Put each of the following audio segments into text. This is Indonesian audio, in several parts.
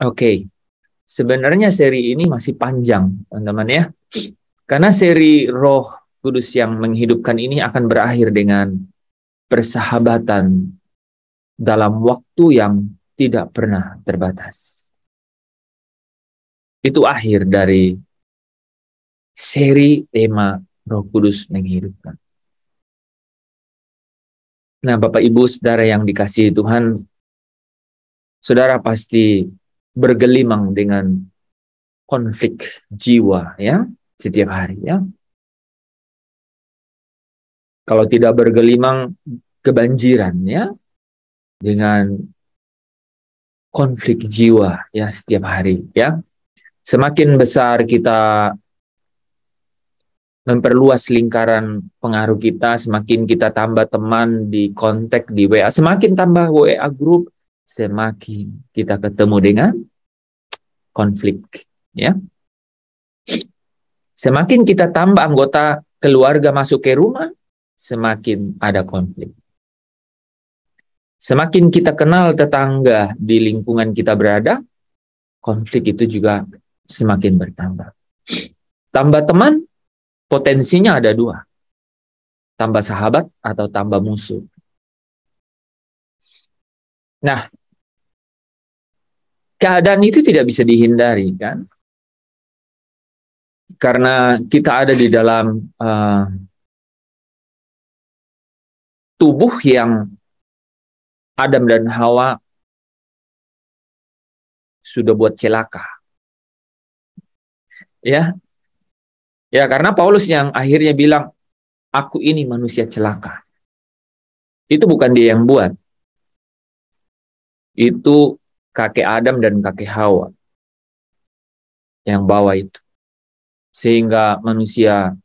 Oke. Sebenarnya seri ini masih panjang, teman-teman ya. Karena seri Roh Kudus yang menghidupkan ini akan berakhir dengan persahabatan dalam waktu yang tidak pernah terbatas. Itu akhir dari seri tema Roh Kudus menghidupkan. Nah, Bapak Ibu Saudara yang dikasihi Tuhan, saudara pasti bergelimang dengan konflik jiwa ya setiap hari ya. Kalau tidak bergelimang, kebanjiran ya, dengan konflik jiwa ya setiap hari ya. Semakin besar kita memperluas lingkaran pengaruh kita, semakin kita tambah teman di kontak di WA, semakin tambah WA group, semakin kita ketemu dengan konflik ya. Semakin kita tambah anggota keluarga masuk ke rumah, semakin ada konflik. Semakin kita kenal tetangga di lingkungan kita berada, konflik itu juga semakin bertambah. Tambah teman, potensinya ada dua. Tambah sahabat atau tambah musuh. Nah, keadaan itu tidak bisa dihindari kan? Karena kita ada di dalam tubuh yang Adam dan Hawa sudah buat celaka. Ya, ya karena Paulus yang akhirnya bilang, aku ini manusia celaka. Itu bukan dia yang buat. Itu kakek Adam dan kakek Hawa yang bawa itu. Sehingga manusia,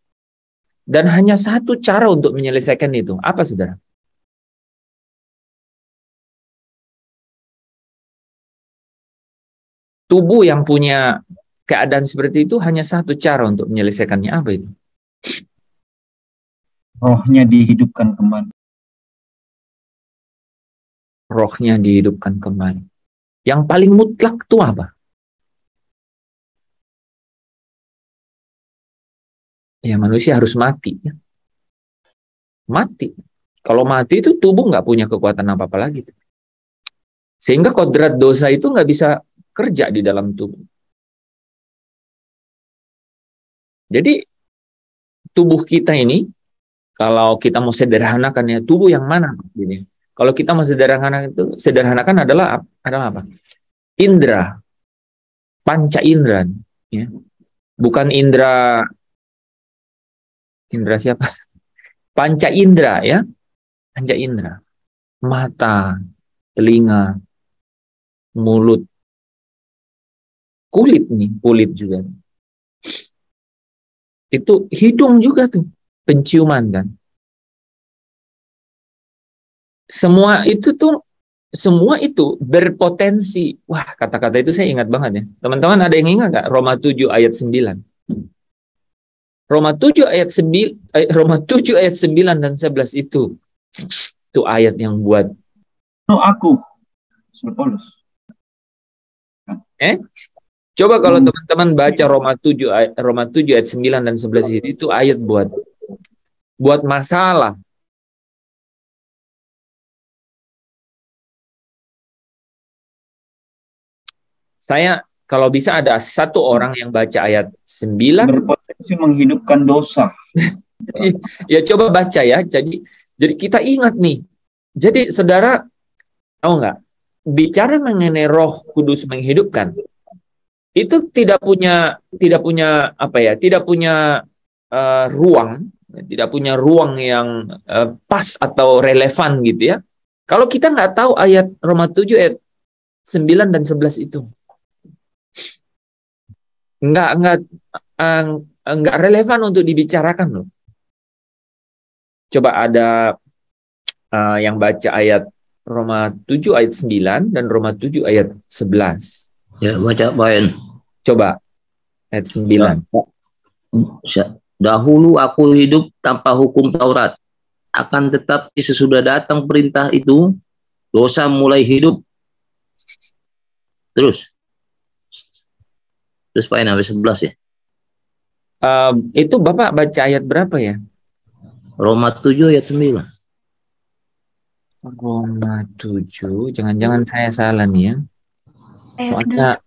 dan hanya satu cara untuk menyelesaikan itu. Apa, saudara? Tubuh yang punya keadaan seperti itu hanya satu cara untuk menyelesaikannya. Apa itu? Rohnya dihidupkan kembali. Rohnya dihidupkan kembali. Yang paling mutlak itu apa? Ya, manusia harus mati. Ya. Mati. Kalau mati itu tubuh nggak punya kekuatan apa-apa lagi. Sehingga kodrat dosa itu nggak bisa kerja di dalam tubuh. Jadi tubuh kita ini, kalau kita mau sederhanakan ya, tubuh yang mana? Gini. Kalau kita mau sederhanakan adalah apa? Indra, panca indera, ya. Bukan indra siapa? Panca indera ya, panca indera, mata, telinga, mulut, kulit juga. Itu hidung juga tuh, penciuman kan. Semua itu berpotensi. Wah, kata-kata itu saya ingat banget ya. Teman-teman ada yang ingat nggak? Roma 7 ayat 9. Roma 7 ayat 9 dan 11 itu ayat yang buat aku Paulus. Coba kalau teman-teman baca Roma 7 ayat 9 dan 11 itu ayat buat masalah. Saya kalau bisa ada satu orang yang baca ayat 9 berpotensi menghidupkan dosa. Ya coba baca ya. Jadi kita ingat nih. Jadi saudara tahu nggak? Bicara mengenai Roh Kudus menghidupkan, itu tidak punya apa ya? Tidak punya ruang yang pas atau relevan gitu ya. Kalau kita nggak tahu ayat Roma 7 ayat 9 dan 11 itu. Nggak relevan untuk dibicarakan loh. Coba ada yang baca ayat Roma 7 ayat 9 dan Roma 7 ayat 11. Ya, baca Bayan. Coba ayat 9. Dahulu aku hidup tanpa hukum Taurat. Akan tetapi sesudah datang perintah itu, dosa mulai hidup. Terus. Terus Pak sampai 11 ya? Itu Bapak baca ayat berapa ya? Roma 7 ayat 9. Roma 7, jangan-jangan saya salah nih ya. Soalnya,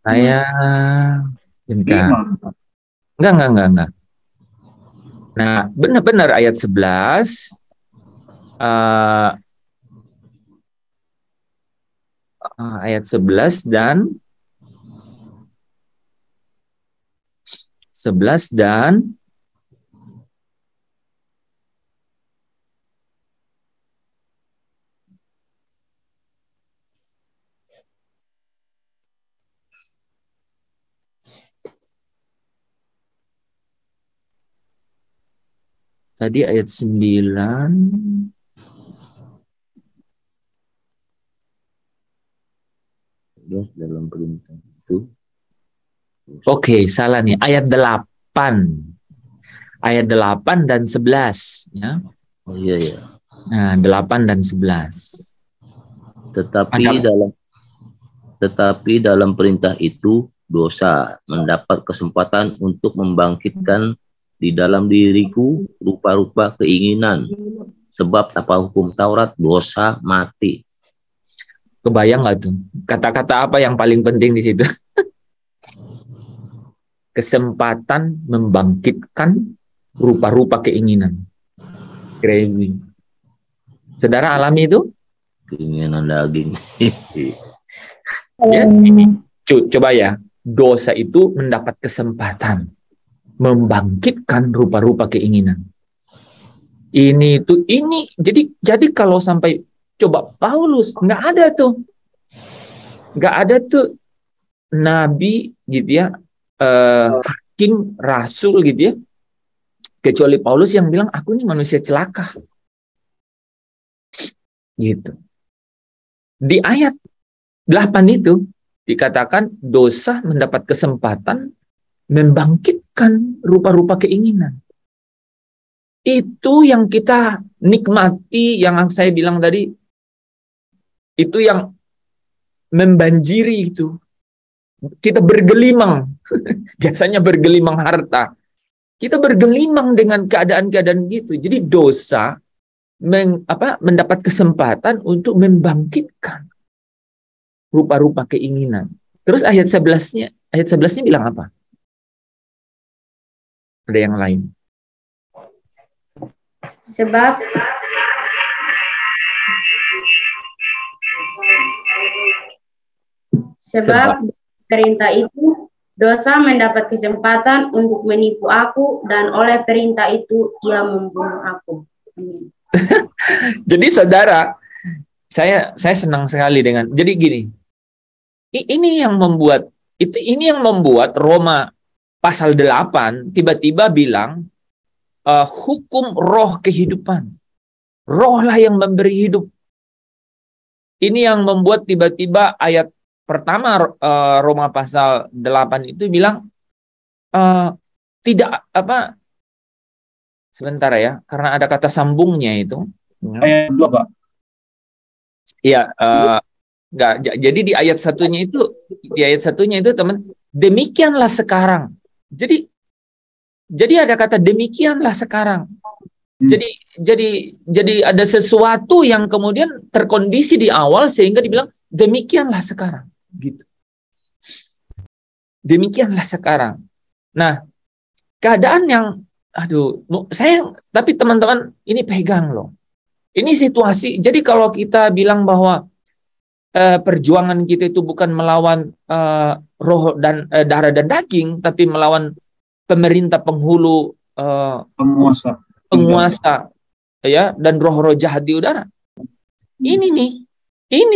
saya bentar. 5. Enggak. Nah, benar-benar ayat 11. Ayat 11 dan tadi ayat 9. Dalam perintah itu. Oke, salah nih. Ayat 8. Ayat 8 dan 11 ya. Oh iya. Nah, 8 dan 11. Tetapi dalam perintah itu dosa mendapat kesempatan untuk membangkitkan di dalam diriku rupa-rupa keinginan. Sebab tanpa hukum Taurat dosa mati. Kebayang nggak tuh? Kata-kata apa yang paling penting di situ? Kesempatan membangkitkan rupa-rupa keinginan. Crazy. Saudara alami itu? Keinginan daging. Ya, coba ya. Dosa itu mendapat kesempatan membangkitkan rupa-rupa keinginan. Ini. Jadi kalau sampai coba Paulus nggak ada tuh nabi gitu ya, hakim, rasul gitu ya, kecuali Paulus yang bilang aku ini manusia celaka gitu. Di ayat 8 itu dikatakan dosa mendapat kesempatan membangkitkan rupa-rupa keinginan. Itu yang kita nikmati, yang saya bilang tadi, itu yang membanjiri itu. Kita bergelimang, biasanya bergelimang harta. Kita bergelimang dengan keadaan-keadaan gitu. Jadi dosa mendapat kesempatan untuk membangkitkan rupa-rupa keinginan. Terus ayat 11-nya bilang apa? Ada yang lain. Sebab perintah itu dosa mendapat kesempatan untuk menipu aku, dan oleh perintah itu ia membunuh aku. Jadi saudara, saya senang sekali dengan, jadi gini, ini yang membuat Roma pasal 8 tiba-tiba bilang hukum roh kehidupan. Rohlah yang memberi hidup. Ini yang membuat tiba-tiba ayat pertama Roma pasal 8 itu bilang tidak apa, sebentar ya, karena ada kata sambungnya itu. Ayat 2, Pak. Iya, enggak. Jadi di ayat satunya itu teman, demikianlah sekarang. Jadi ada kata demikianlah sekarang. Jadi ada sesuatu yang kemudian terkondisi di awal sehingga dibilang demikianlah sekarang, gitu. Demikianlah sekarang. Nah, keadaan yang tapi teman-teman ini pegang loh. Ini situasi. Jadi kalau kita bilang bahwa perjuangan kita itu bukan melawan roh dan darah dan daging, tapi melawan pemerintah penghulu, penguasa ya, dan roh-roh jahat di udara. Ini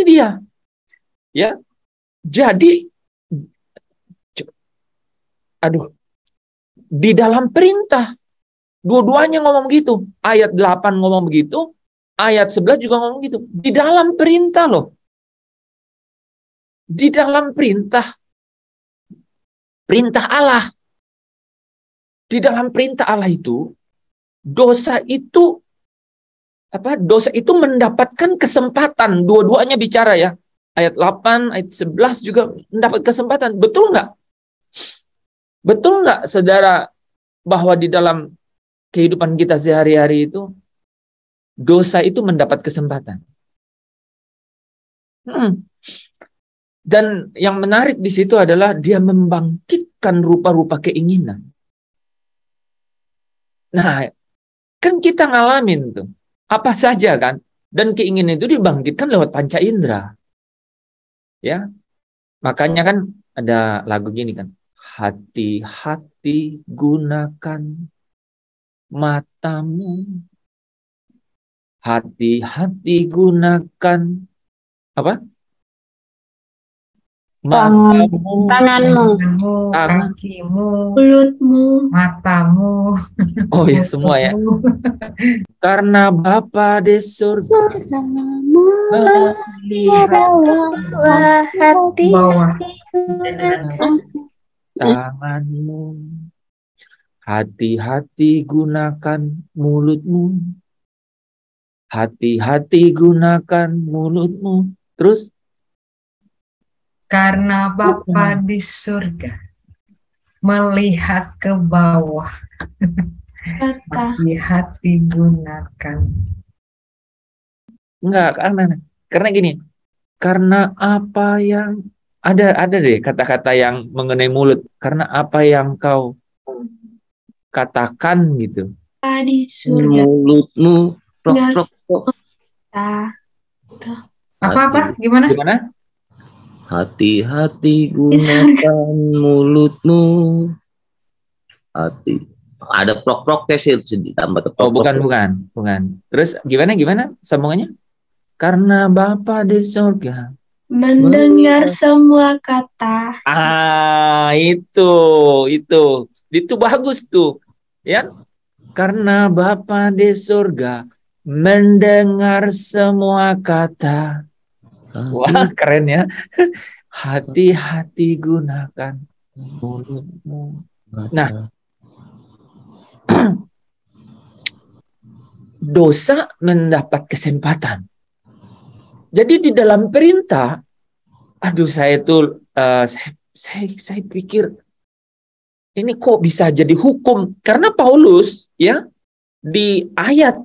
dia. Ya. Jadi di dalam perintah dua-duanya ngomong begitu. Ayat 8 ngomong begitu, ayat 11 juga ngomong begitu. Di dalam perintah loh. Di dalam perintah Allah. Di dalam perintah Allah itu dosa itu mendapatkan kesempatan, dua-duanya bicara ya, ayat 8, ayat 11 juga mendapat kesempatan. Betul nggak? Betul nggak, saudara, bahwa di dalam kehidupan kita sehari-hari itu, dosa itu mendapat kesempatan? Dan yang menarik di situ adalah dia membangkitkan rupa-rupa keinginan. Nah, kan kita ngalamin tuh, apa saja kan, dan keinginan itu dibangkitkan lewat panca indera. Ya, makanya kan ada lagu gini kan, hati-hati gunakan matamu, hati-hati gunakan apa? Matamu, Tanganmu, kakimu, mulutmu, matamu. oh ya semua ya. Karena Bapa di surga melihat hati, Bawah. tanganmu, hati-hati gunakan mulutmu, hati-hati gunakan mulutmu. Terus Karena Bapa di surga melihat ke bawah, hati-hati gunakan. enggak, karena gini, karena apa yang ada deh kata-kata yang mengenai mulut, karena apa yang kau katakan gitu. di surga. Mulutmu prok prok. Apa? Gimana? Gimana? Hati-hati gunakan mulutmu. Hati. Ada prok-prok sih ditambah Oh, bukan. Terus gimana sambungannya? Karena Bapa di surga Mendengar semua kata. Itu bagus tuh. Ya. Karena Bapa di surga mendengar semua kata. Wah, keren ya. Hati-hati gunakan mulutmu. Nah, dosa mendapat kesempatan. Jadi di dalam perintah, saya pikir ini kok bisa jadi hukum? Karena Paulus ya di ayat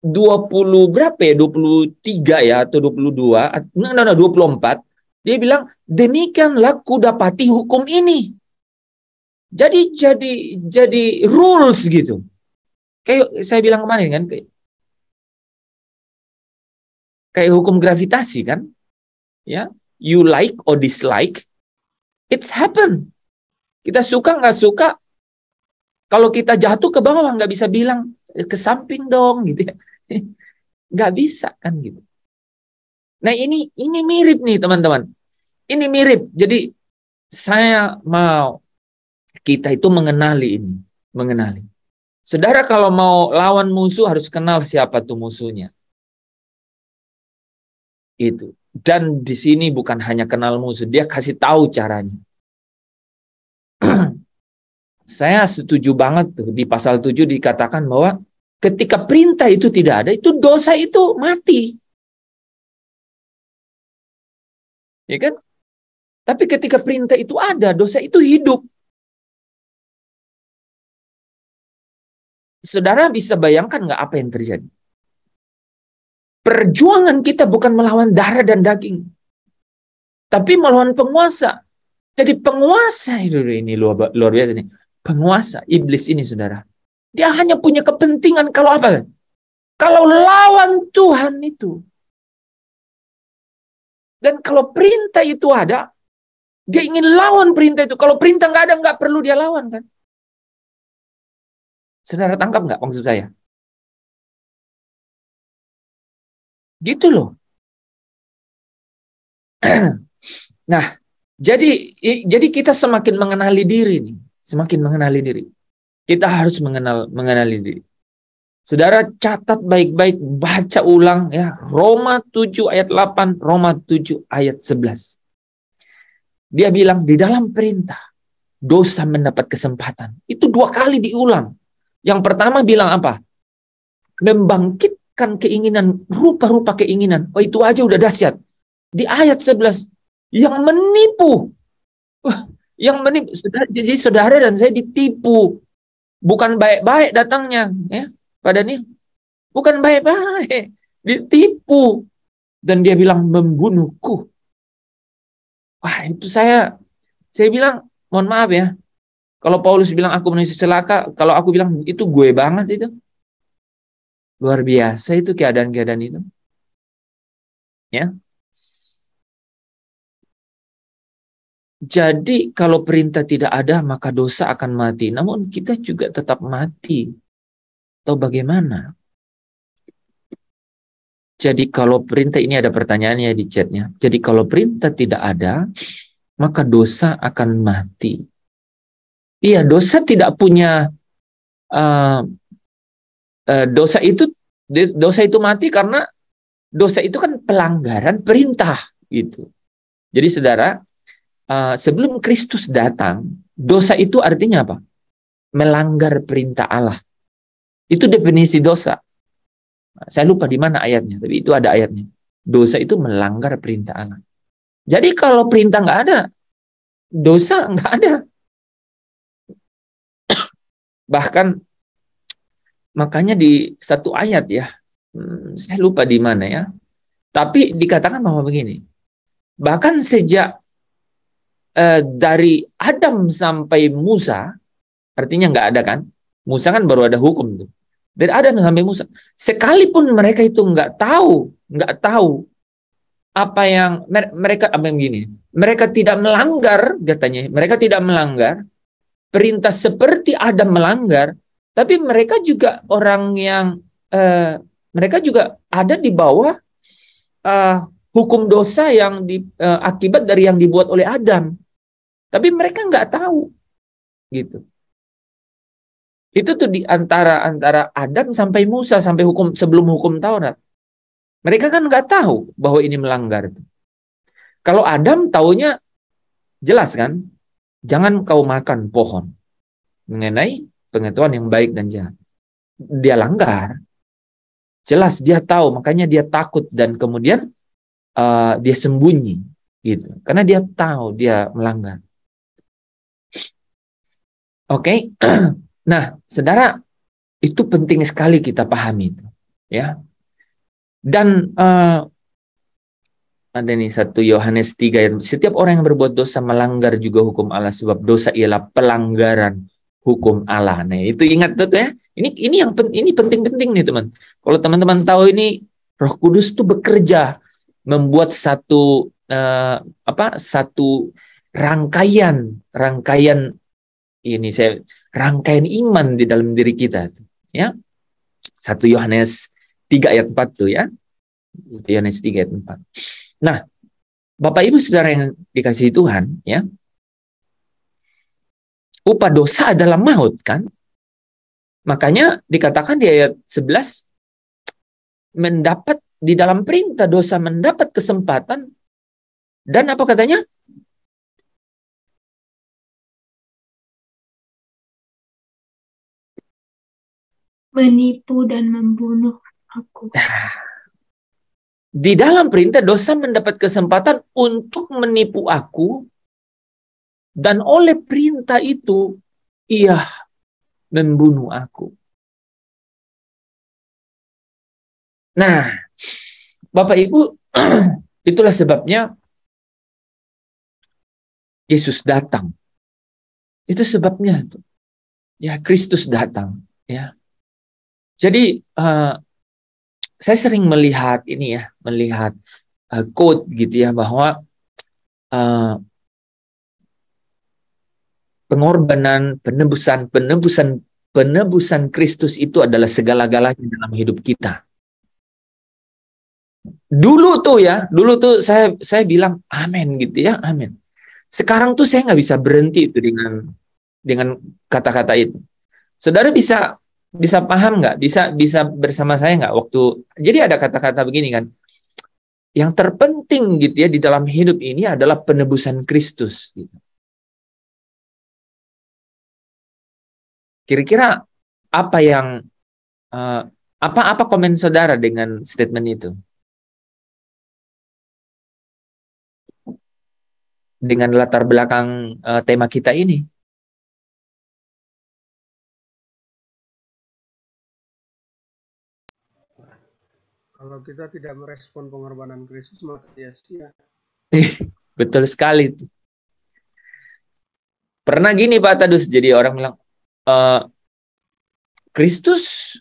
20 berapa ya? 23 ya atau 22, 24, dia bilang, "Demikianlah kudapati hukum ini." Jadi rules gitu. Kayak saya bilang kemarin kan, kayak hukum gravitasi kan? Ya, you like or dislike, it's happen. Kita suka nggak suka, kalau kita jatuh ke bawah nggak bisa bilang ke samping dong gitu ya. Nggak bisa kan gitu. Nah ini mirip nih teman-teman. Ini mirip. Jadi saya mau kita itu mengenali ini. Mengenali. Saudara kalau mau lawan musuh harus kenal siapa tuh musuhnya. Itu. Dan di sini bukan hanya kenal musuh. Dia kasih tahu caranya. Saya setuju banget tuh. Di pasal 7 dikatakan bahwa ketika perintah itu tidak ada, itu dosa itu mati. Ya kan? Tapi ketika perintah itu ada, dosa itu hidup. Saudara bisa bayangkan nggak apa yang terjadi? Perjuangan kita bukan melawan darah dan daging, tapi melawan penguasa. Jadi penguasa ini luar biasa nih. Penguasa iblis ini, saudara. Dia hanya punya kepentingan kalau apa? Kalau lawan Tuhan itu. Dan kalau perintah itu ada, dia ingin lawan perintah itu. Kalau perintah nggak ada, nggak perlu dia lawan kan? Saudara tangkap nggak maksud saya? Gitu loh. Nah, jadi kita semakin mengenali diri nih. Semakin mengenali diri. Kita harus mengenali diri. Saudara catat baik-baik, baca ulang ya. Roma 7 ayat 8, Roma 7 ayat 11. Dia bilang di dalam perintah, dosa mendapat kesempatan. Itu 2 kali diulang. Yang pertama bilang apa? Membangkitkan keinginan, rupa-rupa keinginan. Oh itu aja udah dahsyat. Di ayat 11, yang menipu. Wah, yang menipu. Jadi saudara dan saya ditipu. Bukan baik-baik datangnya. Ya, pada nih. Bukan baik-baik. Ditipu. Dan dia bilang membunuhku. Wah, itu saya bilang, mohon maaf ya. Kalau Paulus bilang aku manusia celaka, kalau aku bilang itu gue banget itu. Luar biasa itu keadaan-keadaan itu. Ya. Jadi kalau perintah tidak ada maka dosa akan mati. Namun kita juga tetap mati. Atau bagaimana? Jadi kalau perintah, ini ada pertanyaannya di chatnya. Jadi kalau perintah tidak ada, maka dosa akan mati. Iya, dosa tidak punya dosa itu mati karena dosa itu kan pelanggaran perintah gitu. Jadi saudara, sebelum Kristus datang, dosa itu artinya apa? Melanggar perintah Allah. Itu definisi dosa. Saya lupa di mana ayatnya, tapi itu ada ayatnya. Dosa itu melanggar perintah Allah. Jadi kalau perintah nggak ada, dosa nggak ada. Bahkan makanya di satu ayat ya, saya lupa di mana ya, tapi dikatakan bahwa begini, bahkan sejak dari Adam sampai Musa, artinya nggak ada kan, Musa kan baru ada hukum tuh. Dari Adam sampai Musa, sekalipun mereka itu nggak tahu apa yang mereka begini, mereka tidak melanggar, katanya, mereka tidak melanggar perintah seperti Adam melanggar, tapi mereka juga orang yang mereka juga ada di bawah hukum dosa yang akibat dari yang dibuat oleh Adam, tapi mereka nggak tahu, gitu. Itu tuh di antara Adam sampai Musa, sampai sebelum hukum Taurat. Mereka kan nggak tahu bahwa ini melanggar. Kalau Adam taunya jelas kan, jangan kau makan pohon mengenai pengetahuan yang baik dan jahat. Dia langgar, jelas dia tahu, makanya dia takut dan kemudian dia sembunyi, gitu. Karena dia tahu dia melanggar. Oke. Nah, saudara, itu penting sekali kita pahami itu, ya. Dan ada nih 1 Yohanes 3, setiap orang yang berbuat dosa melanggar juga hukum Allah, sebab dosa ialah pelanggaran hukum Allah. Nah, itu ingat tuh ya. Ini penting-penting nih, teman. Kalau teman-teman tahu ini, Roh Kudus tuh bekerja membuat satu rangkaian rangkaian iman di dalam diri kita, ya. 1 Yohanes 3 ayat 4 tuh ya. 1 Yohanes 3 ayat 4. Nah, Bapak Ibu Saudara yang dikasihi Tuhan, ya. Upah dosa adalah maut, kan? Makanya dikatakan di ayat 11, mendapat di dalam perintah dosa mendapat kesempatan, dan apa katanya? Menipu dan membunuh aku. Di dalam perintah dosa mendapat kesempatan untuk menipu aku, dan oleh perintah itu ia membunuh aku. Nah, Bapak Ibu, itulah sebabnya Yesus datang. Itu sebabnya tuh. Ya, Kristus datang, ya. Jadi saya sering melihat ini ya, melihat quote gitu ya, bahwa pengorbanan, penebusan Kristus itu adalah segala-galanya dalam hidup kita. Dulu tuh saya bilang amin gitu ya, amin. Sekarang tuh saya nggak bisa berhenti itu dengan kata-kata itu. Saudara bisa paham nggak? Bisa bersama saya nggak waktu? Jadi ada kata-kata begini kan, yang terpenting gitu ya di dalam hidup ini adalah penebusan Kristus. Gitu. Kira-kira apa yang apa komen saudara dengan statement itu? dengan latar belakang tema kita ini. Kalau kita tidak merespon pengorbanan Kristus, maka sia-sia. Betul sekali. Pernah gini Pak Tadus, jadi orang bilang, Kristus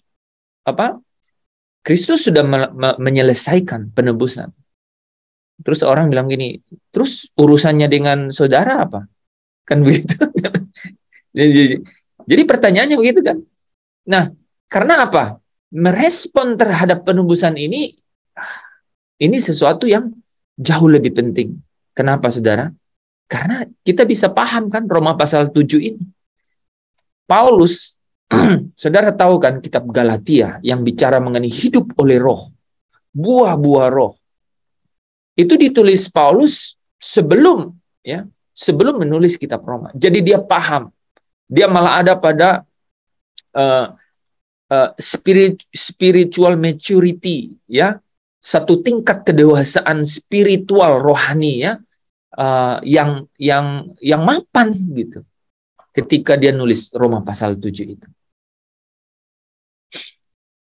sudah menyelesaikan penebusan. Terus orang bilang gini, terus urusannya dengan saudara apa? Kan begitu. Jadi pertanyaannya begitu kan. Nah, karena apa? Merespon terhadap penebusan ini sesuatu yang jauh lebih penting. Kenapa, saudara? Karena kita bisa paham kan Roma pasal 7 ini. Paulus, saudara tahu kan kitab Galatia yang bicara mengenai hidup oleh roh, buah-buah roh. Itu ditulis Paulus sebelum menulis kitab Roma. Jadi dia paham. Dia malah ada pada spiritual maturity, ya, satu tingkat kedewasaan spiritual rohani, ya, yang mapan gitu ketika dia nulis Roma pasal 7 itu.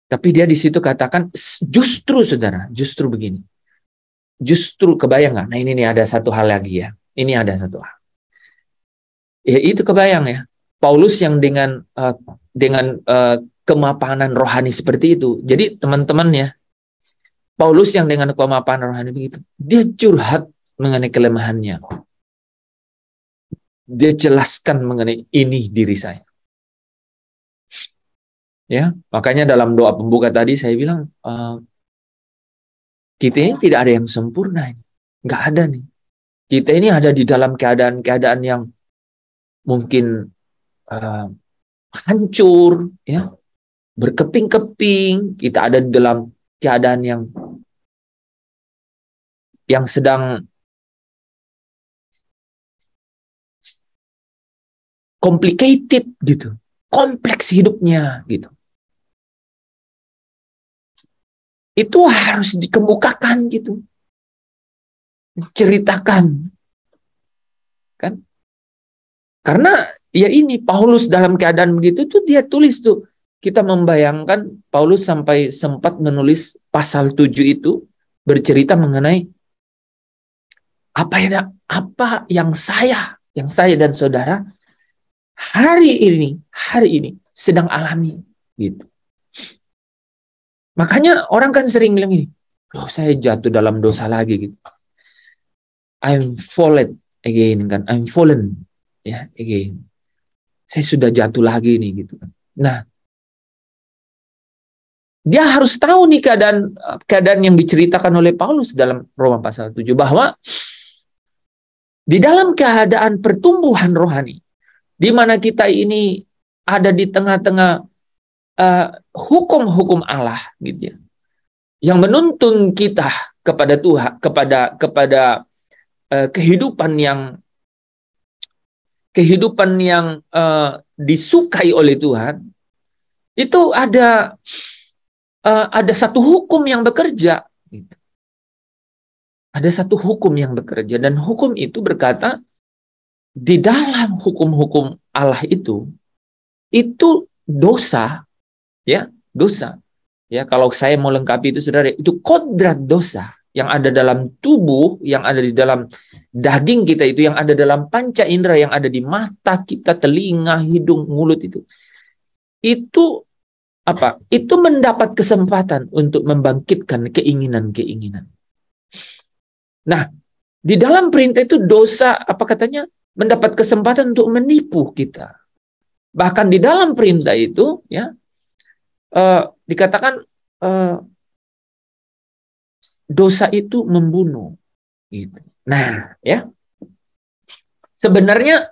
Tapi dia di situ katakan justru saudara, justru begini, justru kebayang nggak? Nah ini nih ada satu hal lagi ya, ini ada satu hal, ya itu kebayang ya, Paulus yang dengan kemapanan rohani seperti itu. Jadi teman-teman ya, Paulus yang dengan kemapanan rohani begitu, dia curhat mengenai kelemahannya. Dia jelaskan mengenai ini diri saya. Ya, makanya dalam doa pembuka tadi saya bilang, kita ini tidak ada yang sempurna, nggak ada nih. Kita ini ada di dalam keadaan-keadaan yang mungkin hancur, ya, berkeping-keping. Kita ada di dalam keadaan yang sedang complicated gitu, kompleks hidupnya gitu. Itu harus dikemukakan gitu, ceritakan, kan? Karena ya ini Paulus dalam keadaan begitu tuh dia tulis tuh. Kita membayangkan Paulus sampai sempat menulis pasal 7 itu bercerita mengenai apa yang saya dan saudara hari ini sedang alami gitu. Makanya orang kan sering bilang ini, loh saya jatuh dalam dosa lagi gitu. I'm fallen again kan, I'm fallen ya again. Saya sudah jatuh lagi nih gitu kan. Nah, dia harus tahu nih keadaan yang diceritakan oleh Paulus dalam Roma pasal 7 bahwa di dalam keadaan pertumbuhan rohani, di mana kita ini ada di tengah-tengah hukum-hukum Allah gitu ya, yang menuntun kita kepada Tuhan, kepada kehidupan yang disukai oleh Tuhan. Itu ada satu hukum yang bekerja gitu. Ada satu hukum yang bekerja, dan hukum itu berkata di dalam hukum-hukum Allah itu dosa, ya, dosa. Ya, kalau saya mau lengkapi itu saudara, itu kodrat dosa yang ada dalam tubuh, yang ada di dalam daging kita itu, yang ada dalam panca indera, yang ada di mata kita, telinga, hidung, mulut itu. Itu apa? Itu mendapat kesempatan untuk membangkitkan keinginan-keinginan. Nah, di dalam perintah itu dosa, apa katanya, mendapat kesempatan untuk menipu kita. Bahkan di dalam perintah itu, ya, dikatakan dosa itu membunuh. Gitu. Nah, ya, sebenarnya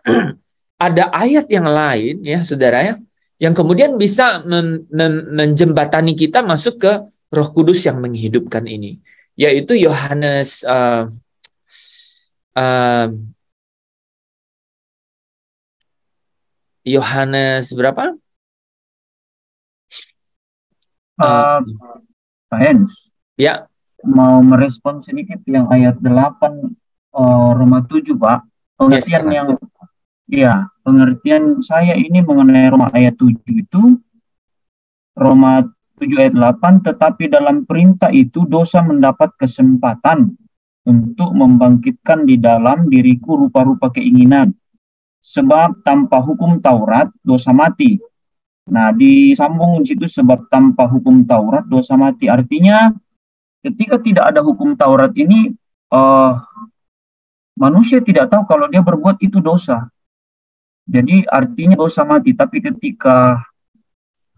ada ayat yang lain, ya, saudara ya, yang kemudian bisa menjembatani kita masuk ke Roh Kudus yang menghidupkan ini, yaitu Yohanes berapa? Pak Henus, Ya, mau merespon sedikit yang ayat 8 Roma 7, Pak. Ya, Pengertian silakan. yang pengertian saya ini mengenai Roma ayat 7 itu, Roma 7 ayat 8, tetapi dalam perintah itu dosa mendapat kesempatan untuk membangkitkan di dalam diriku rupa-rupa keinginan. Sebab tanpa hukum Taurat dosa mati. Nah, disambung di situ, sebab tanpa hukum Taurat dosa mati. Artinya ketika tidak ada hukum Taurat ini, manusia tidak tahu kalau dia berbuat itu dosa. Jadi artinya dosa mati. Tapi ketika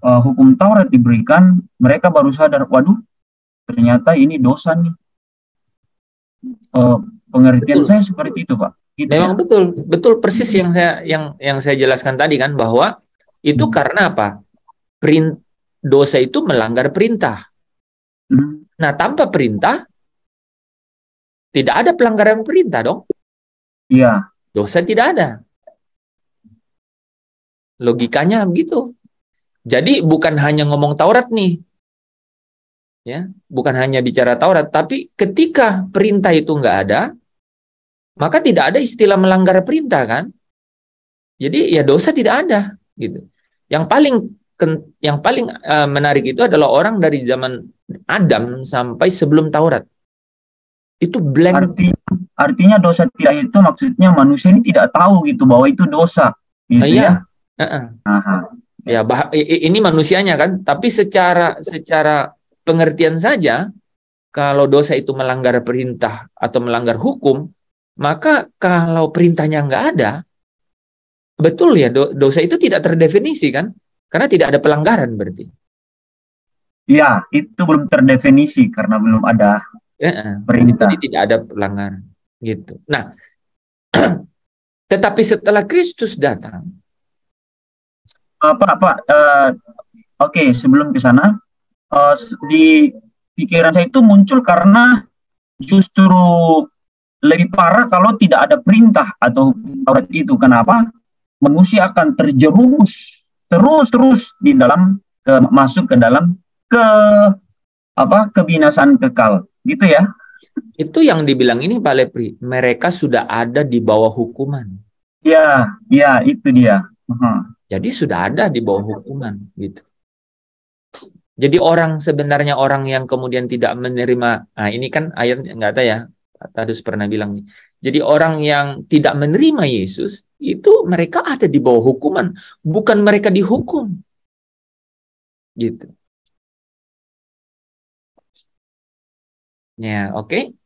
hukum Taurat diberikan, mereka baru sadar, waduh, ternyata ini dosa nih. Pengertian Betul. saya seperti itu, Pak. Gitu Memang ya. betul persis yang saya jelaskan tadi kan, bahwa itu karena apa? Dosa itu melanggar perintah. Nah, tanpa perintah tidak ada pelanggaran perintah dong. Iya. Dosa tidak ada. Logikanya begitu. Jadi bukan hanya ngomong Taurat nih. Ya, bukan hanya bicara Taurat, tapi ketika perintah itu nggak ada, maka tidak ada istilah melanggar perintah kan? Jadi ya dosa tidak ada gitu. Yang paling menarik itu adalah orang dari zaman Adam sampai sebelum Taurat. Itu blank. Artinya dosa tidak itu maksudnya manusia ini tidak tahu gitu bahwa itu dosa. Gitu Iya. Ya. Ini manusianya kan, tapi secara pengertian saja, kalau dosa itu melanggar perintah atau melanggar hukum, maka kalau perintahnya nggak ada, betul ya, dosa itu tidak terdefinisi kan, karena tidak ada pelanggaran berarti. Ya, itu belum terdefinisi karena belum ada perintah. Jadi tidak ada pelanggaran gitu. Nah, tetapi setelah Kristus datang, Oke, sebelum ke sana, di pikiran saya itu muncul karena justru lebih parah kalau tidak ada perintah atau Taurat itu. Kenapa? Manusia akan terjerumus terus di dalam masuk ke dalam kebinasaan kekal, gitu ya. Itu yang dibilang ini Pak Lepri, mereka sudah ada di bawah hukuman. Ya, itu dia. Jadi sudah ada di bawah hukuman gitu. Jadi sebenarnya orang yang kemudian tidak menerima, nah ini kan ayat nggak tahu ya, Tadus pernah bilang nih. Jadi orang yang tidak menerima Yesus itu mereka ada di bawah hukuman, bukan mereka dihukum, gitu. Ya, oke.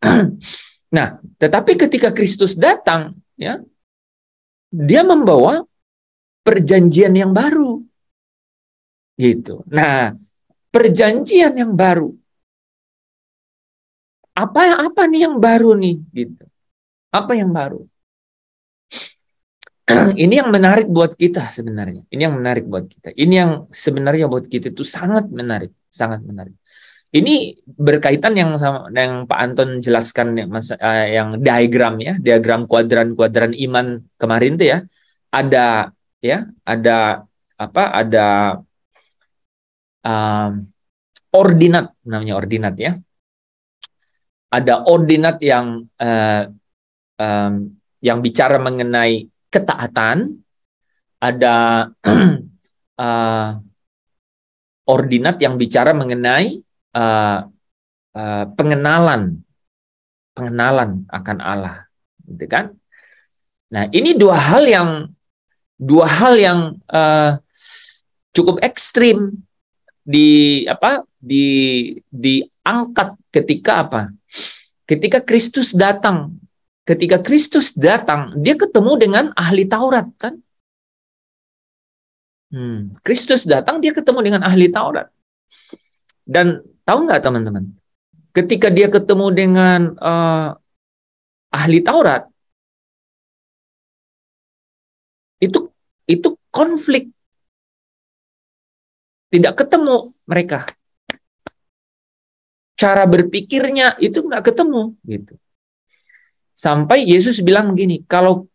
Nah, tetapi ketika Kristus datang, ya, dia membawa perjanjian yang baru, gitu. Nah, perjanjian yang baru. Apa nih yang baru nih, gitu. Apa yang baru? Ini yang menarik buat kita sebenarnya. Ini yang menarik buat kita. Ini yang sebenarnya buat kita itu sangat menarik, sangat menarik. Ini berkaitan yang Pak Anton jelaskan yang diagram ya, diagram kuadran-kuadran iman kemarin tuh ya. Ada ordinat, namanya ordinat ya. Ada ordinat yang bicara mengenai ketaatan, ada ordinat yang bicara mengenai pengenalan akan Allah, gitu kan? Nah, ini dua hal yang cukup ekstrim diangkat ketika apa? Ketika Kristus datang. Ketika Kristus datang, dia ketemu dengan ahli Taurat kan? Kristus datang, dia ketemu dengan ahli Taurat. Dan tahu nggak teman-teman? Ketika dia ketemu dengan ahli Taurat, itu konflik. Tidak ketemu mereka. Cara berpikirnya itu nggak ketemu, gitu. Sampai Yesus bilang begini, kalau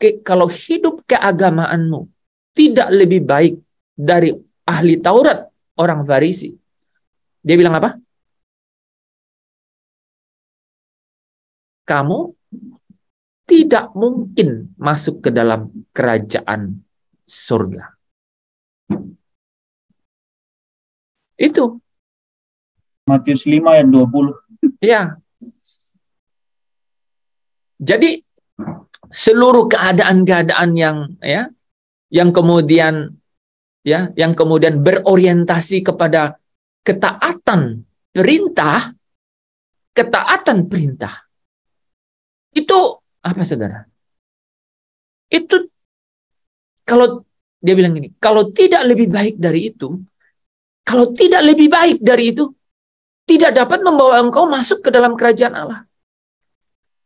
hidup keagamaanmu tidak lebih baik dari ahli Taurat, orang Farisi. Dia bilang apa? tidak mungkin masuk ke dalam kerajaan surga. Itu. Matius 5 ayat 20. Ya. Jadi seluruh keadaan-keadaan yang kemudian berorientasi kepada ketaatan perintah itu apa, saudara? Itu kalau dia bilang gini, kalau tidak lebih baik dari itu, tidak dapat membawa engkau masuk ke dalam kerajaan Allah.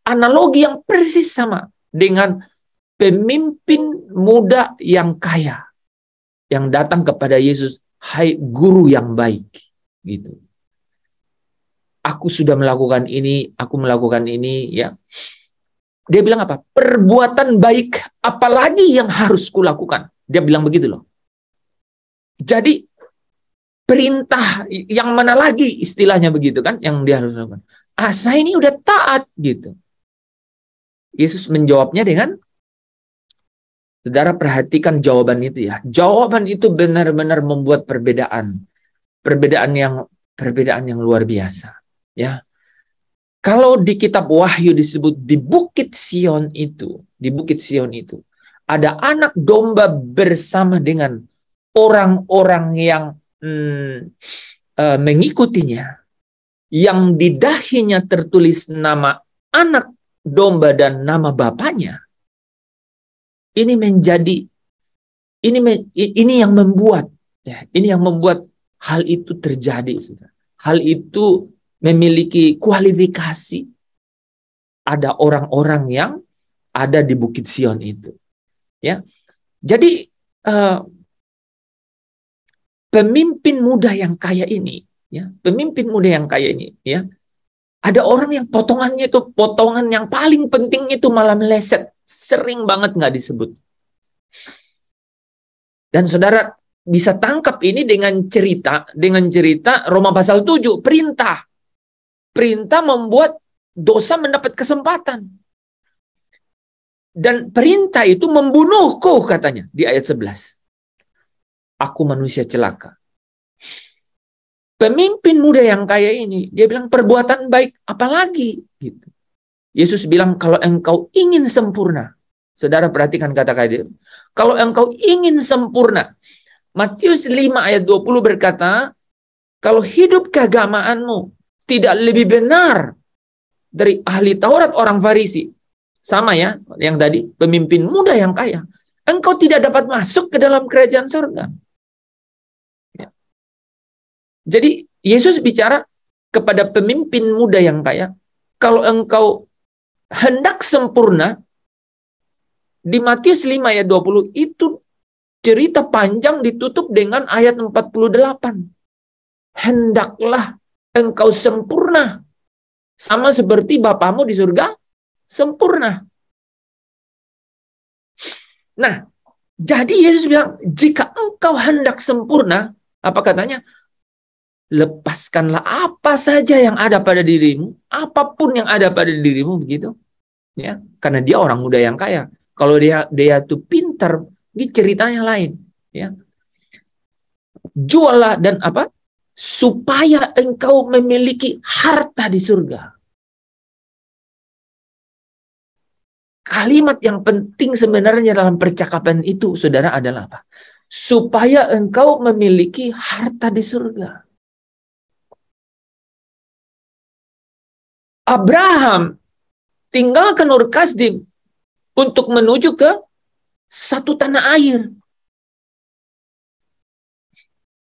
Analogi yang persis sama dengan pemimpin muda yang kaya yang datang kepada Yesus, hai guru yang baik, gitu. Aku sudah melakukan ini, ya. Dia bilang apa? Perbuatan baik apalagi yang harus kulakukan. Dia bilang begitu loh. Jadi perintah yang mana lagi, istilahnya begitu kan, yang dia harus lakukan. Saya ini udah taat, gitu. Yesus menjawabnya dengan, saudara perhatikan jawaban itu ya. Jawaban itu benar-benar membuat perbedaan yang luar biasa, ya. Kalau di kitab Wahyu disebut di Bukit Sion itu ada anak domba bersama dengan orang-orang yang mengikutinya, yang di dahinya tertulis nama anak domba dan nama bapaknya. Ini yang membuat hal itu terjadi. Hal itu memiliki kualifikasi. Ada orang-orang yang ada di Bukit Sion itu, ya. Jadi pemimpin muda yang kaya ini, ya, ada orang yang potongannya itu potongan yang paling penting itu malah meleset, sering banget nggak disebut. Dan saudara bisa tangkap ini dengan cerita Roma pasal 7, perintah membuat dosa mendapat kesempatan. Dan perintah itu membunuhku, katanya di ayat 11. Aku manusia celaka. Pemimpin muda yang kaya ini, dia bilang perbuatan baik apalagi, gitu. Yesus bilang kalau engkau ingin sempurna, saudara perhatikan kata-kata itu. Kalau engkau ingin sempurna, Matius 5 ayat 20 berkata, kalau hidup keagamaanmu tidak lebih benar dari ahli Taurat orang Farisi, sama ya, yang tadi, pemimpin muda yang kaya, engkau tidak dapat masuk ke dalam kerajaan surga. Ya. Jadi Yesus bicara kepada pemimpin muda yang kaya, kalau engkau hendak sempurna, di Matius 5 ayat 20 itu cerita panjang ditutup dengan ayat 48. Hendaklah engkau sempurna, sama seperti Bapamu di surga sempurna. Nah, jadi Yesus bilang, jika engkau hendak sempurna, apa katanya? Lepaskanlah apa saja yang ada pada dirimu, apapun yang ada pada dirimu, begitu. Ya, karena dia orang muda yang kaya. Kalau dia tuh pintar, ini ceritanya lain. Ya, jualah dan apa? Supaya engkau memiliki harta di surga. Kalimat yang penting sebenarnya dalam percakapan itu, saudara, adalah apa? Supaya engkau memiliki harta di surga. Abraham tinggalkan Ur Kasdim untuk menuju ke satu tanah air.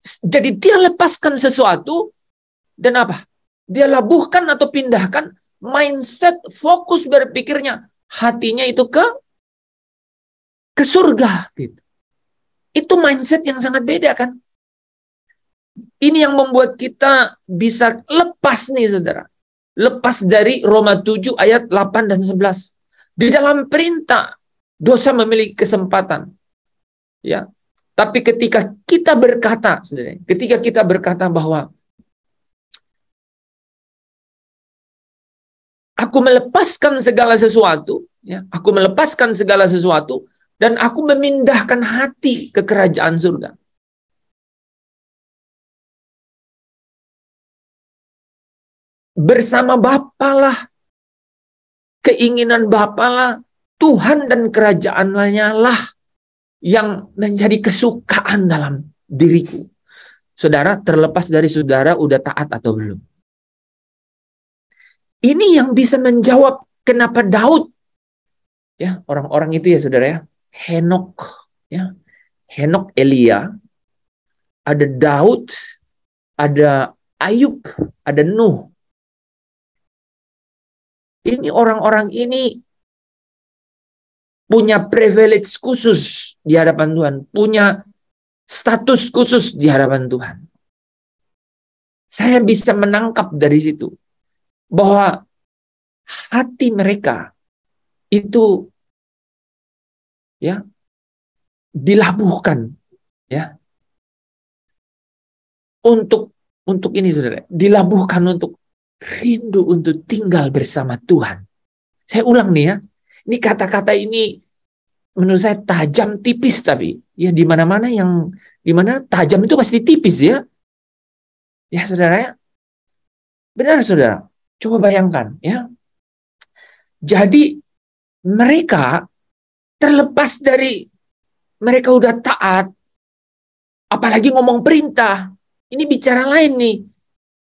Jadi dia lepaskan sesuatu dan apa? Dia labuhkan atau pindahkan mindset, fokus berpikirnya, hatinya itu ke surga, gitu. Itu mindset yang sangat beda, kan? Ini yang membuat kita bisa lepas nih, saudara. Lepas dari Roma 7 ayat 8 dan 11. Di dalam perintah, dosa memiliki kesempatan. Ya. Tapi ketika kita berkata, saudara, ketika kita berkata bahwa aku melepaskan segala sesuatu, Ya, aku melepaskan segala sesuatu dan aku memindahkan hati ke kerajaan surga. Bersama Bapa lah, keinginan Bapa lah, Tuhan dan kerajaannya lah yang menjadi kesukaan dalam diriku. Saudara, terlepas dari saudara udah taat atau belum. Ini yang bisa menjawab kenapa Daud, ya, orang-orang itu ya saudara ya, Henok, ya, Henok, Elia, ada Daud, ada Ayub, ada Nuh. Ini orang-orang ini punya privilege khusus di hadapan Tuhan, punya status khusus di hadapan Tuhan. Saya bisa menangkap dari situ bahwa hati mereka itu ya dilabuhkan ya untuk ini saudara, dilabuhkan untuk rindu untuk tinggal bersama Tuhan. Saya ulang nih ya, ini kata-kata ini menurut saya tajam tipis, tapi ya di mana-mana yang di mana tajam itu pasti tipis ya. Ya saudara ya. Benar saudara. Coba bayangkan ya. Jadi mereka terlepas dari mereka udah taat, apalagi ngomong perintah. Ini bicara lain nih.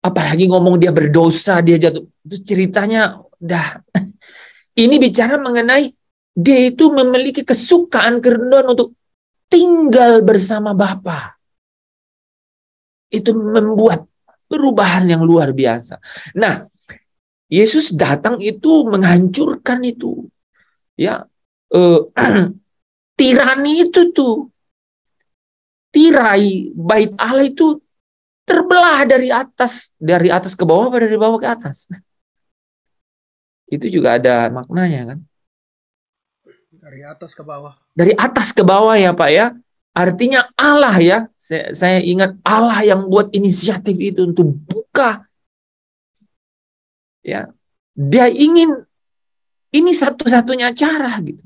Apalagi ngomong dia berdosa, dia jatuh. Itu ceritanya udah. Ini bicara mengenai dia itu memiliki kesukaan, kerendahan untuk tinggal bersama Bapa. Itu membuat perubahan yang luar biasa. Nah, Yesus datang itu menghancurkan itu. Ya, tirani itu tuh. Tirai bait Allah itu terbelah dari atas ke bawah atau dari bawah ke atas. Itu juga ada maknanya kan. Dari atas ke bawah. Dari atas ke bawah ya Pak ya. Artinya Allah ya. Saya ingat Allah yang buat inisiatif itu untuk buka. Ya. Dia ingin ini satu-satunya cara gitu.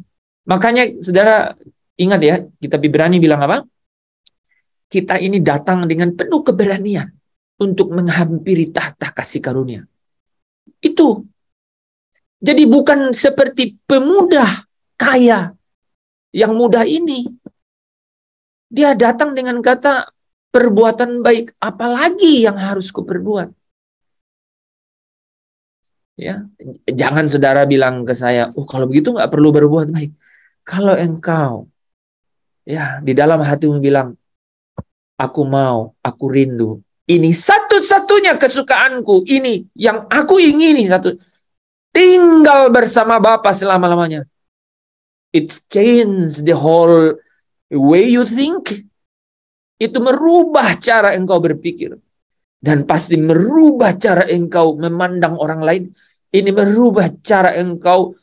Makanya saudara ingat ya, kitab Ibrani bilang apa? Kita ini datang dengan penuh keberanian untuk menghampiri tahta kasih karunia. Itu. Jadi bukan seperti pemuda kaya yang muda ini. Dia datang dengan kata perbuatan baik, apalagi yang harus kuperbuat. Ya, jangan saudara bilang ke saya, oh kalau begitu nggak perlu berbuat baik. Kalau engkau ya di dalam hatimu bilang, aku mau, aku rindu. Ini satu-satunya kesukaanku, ini yang aku ingini satu. Tinggal bersama Bapa selama-lamanya. It changes the whole way you think. Itu merubah cara engkau berpikir. Dan pasti merubah cara engkau memandang orang lain. Ini merubah cara engkau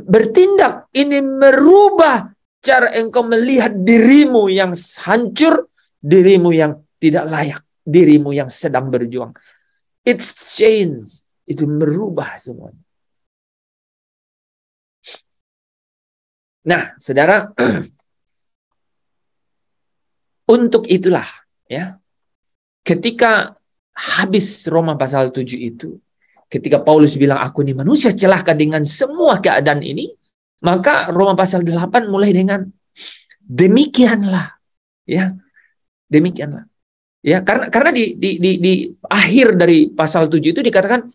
bertindak. Ini merubah cara engkau melihat dirimu yang hancur, dirimu yang tidak layak, dirimu yang sedang berjuang. It changes. Itu merubah semuanya. Nah, saudara, untuk itulah ya, ketika habis Roma pasal 7 itu, ketika Paulus bilang aku ini manusia celaka dengan semua keadaan ini, maka Roma pasal 8 mulai dengan demikianlah, ya, demikianlah, ya, karena di akhir dari pasal 7 itu dikatakan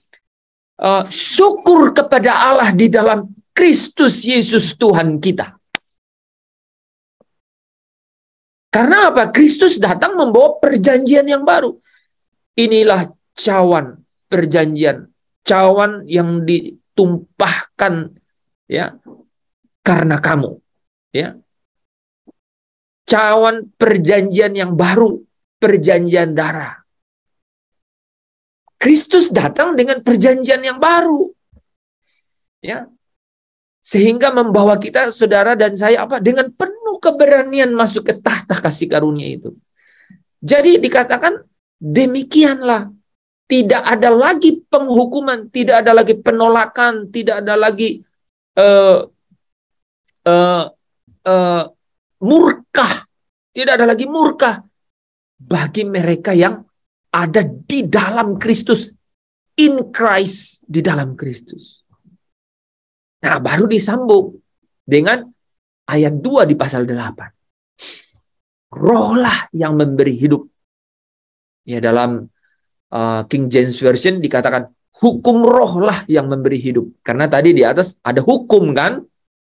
syukur kepada Allah di dalam Kristus Yesus Tuhan kita. Karena apa? Kristus datang membawa perjanjian yang baru. Inilah cawan perjanjian, cawan yang ditumpahkan ya karena kamu, ya. Cawan perjanjian yang baru, perjanjian darah. Kristus datang dengan perjanjian yang baru. Ya. Sehingga membawa kita, saudara dan saya, dengan penuh keberanian masuk ke tahta kasih karunia itu. Jadi dikatakan, demikianlah tidak ada lagi penghukuman, tidak ada lagi penolakan, tidak ada lagi murka, tidak ada lagi murka bagi mereka yang ada di dalam Kristus, in Christ, di dalam Kristus. Nah, baru disambung dengan ayat 2 di pasal 8. Rohlah yang memberi hidup. Ya, dalam King James Version dikatakan hukum rohlah yang memberi hidup. Karena tadi di atas ada hukum kan?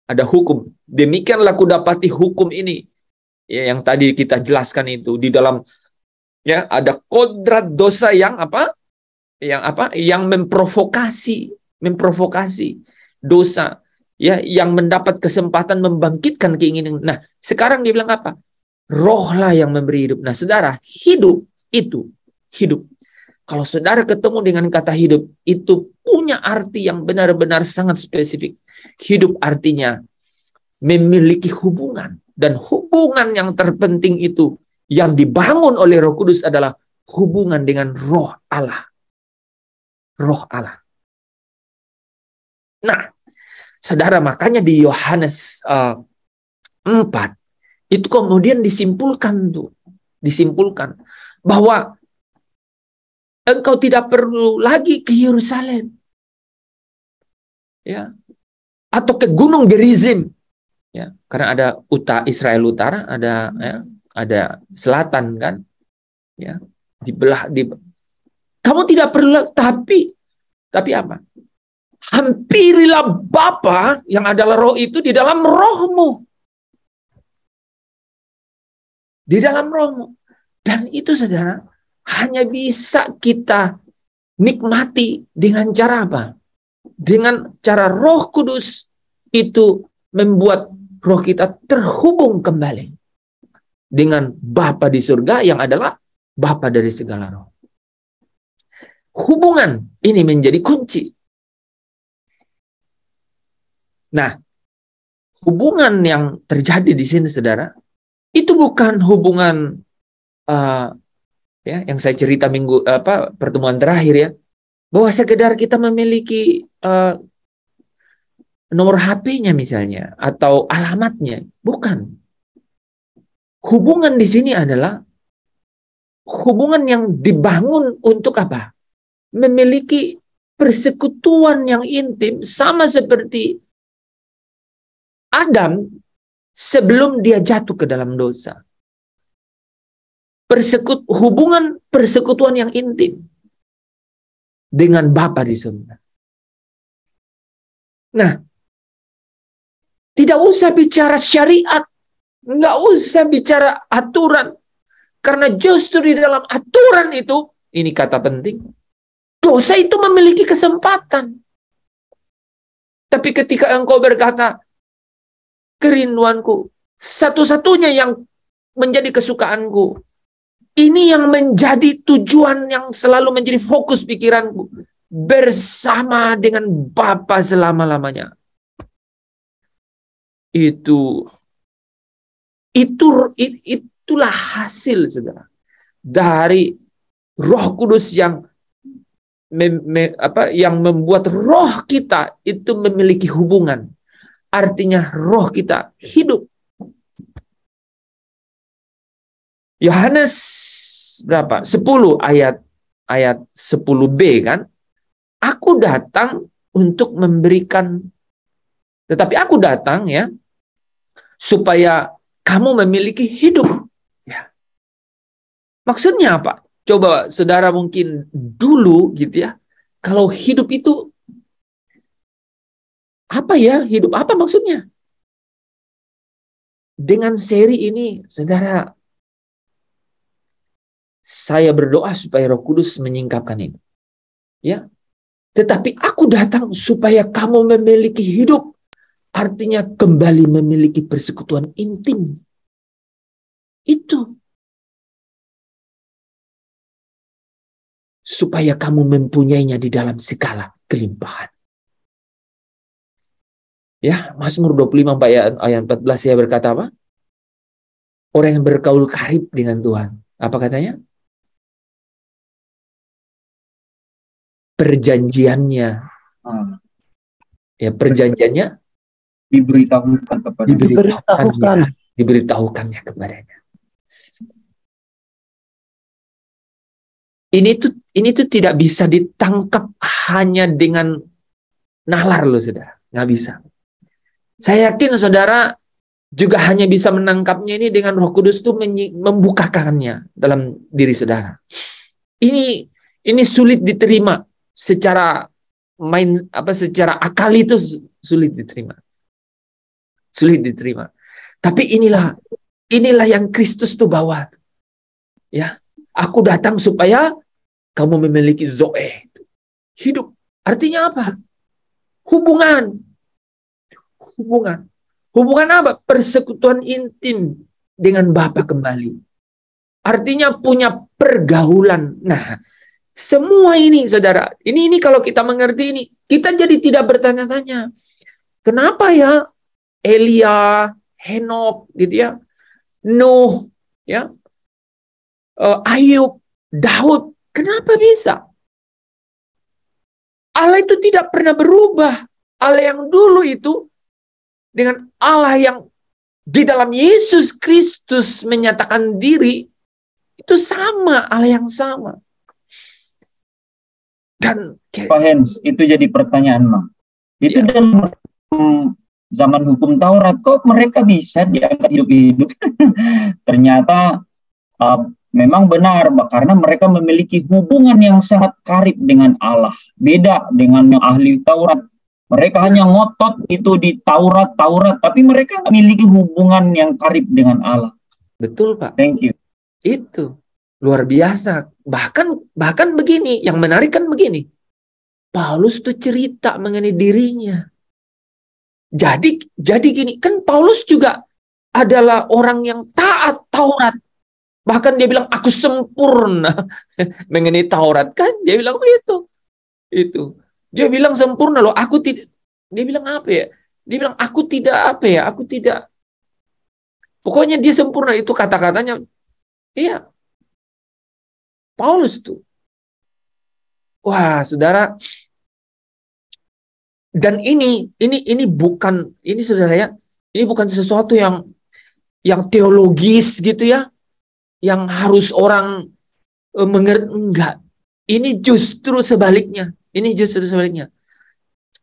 Ada hukum. Demikianlah kudapati hukum ini. Ya, yang tadi kita jelaskan itu di dalam ya ada kodrat dosa yang apa? Yang memprovokasi dosa, ya, yang mendapat kesempatan membangkitkan keinginan. Nah, sekarang dia bilang apa? Rohlah yang memberi hidup. Nah, saudara, hidup itu hidup. Kalau saudara ketemu dengan kata hidup, itu punya arti yang benar-benar sangat spesifik. Hidup artinya memiliki hubungan. Dan hubungan yang terpenting itu yang dibangun oleh Roh Kudus adalah hubungan dengan Roh Allah. Roh Allah. Nah, saudara, makanya di Yohanes 4 itu kemudian disimpulkan bahwa engkau tidak perlu lagi ke Yerusalem, ya, atau ke Gunung Gerizim, ya, karena ada Israel Utara, ada selatan kan, ya, kamu tidak perlu, tapi apa? Hampirilah Bapa yang adalah Roh itu di dalam rohmu. Di dalam rohmu. Dan itu, saudara, hanya bisa kita nikmati dengan cara apa? Dengan cara Roh Kudus itu membuat roh kita terhubung kembali dengan Bapa di surga yang adalah Bapa dari segala roh. Hubungan ini menjadi kunci. Nah, hubungan yang terjadi di sini, saudara, itu bukan hubungan ya, yang saya cerita pertemuan terakhir, ya, bahwa sekedar kita memiliki nomor HP-nya misalnya atau alamatnya, bukan. Hubungan di sini adalah hubungan yang dibangun untuk apa? Memiliki persekutuan yang intim, sama seperti Adam sebelum dia jatuh ke dalam dosa. Hubungan persekutuan yang intim dengan Bapa di surga. Nah, tidak usah bicara syariat, nggak usah bicara aturan, karena justru di dalam aturan itu, ini kata penting, dosa itu memiliki kesempatan. Tapi ketika engkau berkata, kerinduanku, satu-satunya yang menjadi kesukaanku, ini yang menjadi tujuan yang selalu menjadi fokus pikiranku, bersama dengan Bapa selama-lamanya. Itulah hasil, saudara, dari Roh Kudus yang membuat roh kita itu memiliki hubungan. Artinya roh kita hidup. Yohanes berapa? 10 ayat 10b kan? Aku datang untuk memberikan, tetapi aku datang, ya, supaya kamu memiliki hidup. Ya. Maksudnya apa? Coba saudara mungkin dulu gitu, ya, kalau hidup itu apa, ya? Hidup apa maksudnya? Dengan seri ini, saudara, saya berdoa supaya Roh Kudus menyingkapkan ini. Ya. Tetapi aku datang supaya kamu memiliki hidup. Artinya kembali memiliki persekutuan intim. Itu. Supaya kamu mempunyainya di dalam segala kelimpahan. Ya, Mazmur 25 ayat 14 saya berkata apa? Orang yang bergaul karib dengan Tuhan. Apa katanya? perjanjiannya. Ya, perjanjiannya diberitahukannya kepadanya. Ini tuh tidak bisa ditangkap hanya dengan nalar loh, saudara. Nggak bisa. Saya yakin saudara juga hanya bisa menangkapnya ini dengan Roh Kudus itu membukakannya dalam diri saudara. Ini sulit diterima secara secara akal, itu sulit diterima. Sulit diterima. Tapi inilah yang Kristus tuh bawa. Ya, aku datang supaya kamu memiliki zoe, hidup. Artinya apa? Hubungan apa? Persekutuan intim dengan Bapa kembali. Artinya punya pergaulan. Nah, semua ini saudara, ini kalau kita mengerti ini, kita jadi tidak bertanya-tanya. Kenapa ya Elia, Henok gitu ya, Nuh, ya, Ayub, Daud, kenapa bisa? Allah itu tidak pernah berubah. Allah yang dulu itu dengan Allah yang di dalam Yesus Kristus menyatakan diri, itu sama, Allah yang sama. Dan Pak Hens, itu jadi pertanyaan, Mang. Itu dalam zaman hukum Taurat, kok mereka bisa diangkat hidup-hidup? Ternyata memang benar, karena mereka memiliki hubungan yang sangat karib dengan Allah. Beda dengan yang ahli Taurat. Mereka hanya ngotot itu di Taurat, tapi mereka memiliki hubungan yang karib dengan Allah. Betul, Pak. Thank you. Itu luar biasa. Bahkan begini, yang menarik kan begini. Paulus tuh cerita mengenai dirinya. Jadi gini, kan Paulus juga adalah orang yang taat Taurat. Bahkan dia bilang, aku sempurna mengenai Taurat, kan? Dia bilang begitu. Itu. Dia bilang sempurna loh, aku tidak. Dia bilang apa ya? Dia bilang aku tidak apa ya? Aku tidak. Pokoknya dia sempurna, itu kata-katanya. Iya. Paulus tuh. Wah, saudara. Dan ini bukan, ini saudara ya, ini bukan sesuatu yang teologis gitu ya, yang harus orang mengerti. Enggak. Ini justru sebaliknya.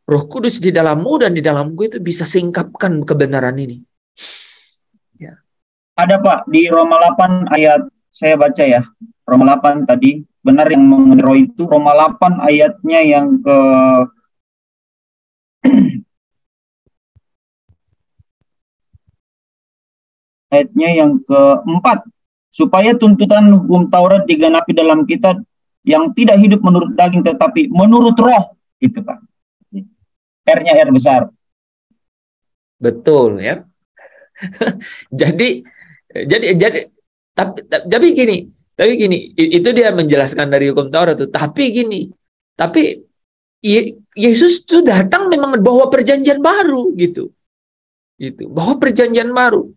Roh Kudus di dalammu dan di dalamku itu bisa singkapkan kebenaran ini. Ya. Ada Pak, di Roma 8 ayat, saya baca ya, Roma 8 tadi, benar yang mengenai itu, Roma 8 ayatnya yang ke ayatnya yang keempat, supaya tuntutan hukum Taurat digenapi dalam kita yang tidak hidup menurut daging tetapi menurut roh. Itu Pak. R-nya R besar. Betul ya. jadi tapi gini, itu dia menjelaskan dari hukum Taurat itu. Tapi Yesus itu datang memang bawa perjanjian baru gitu. Bawa perjanjian baru.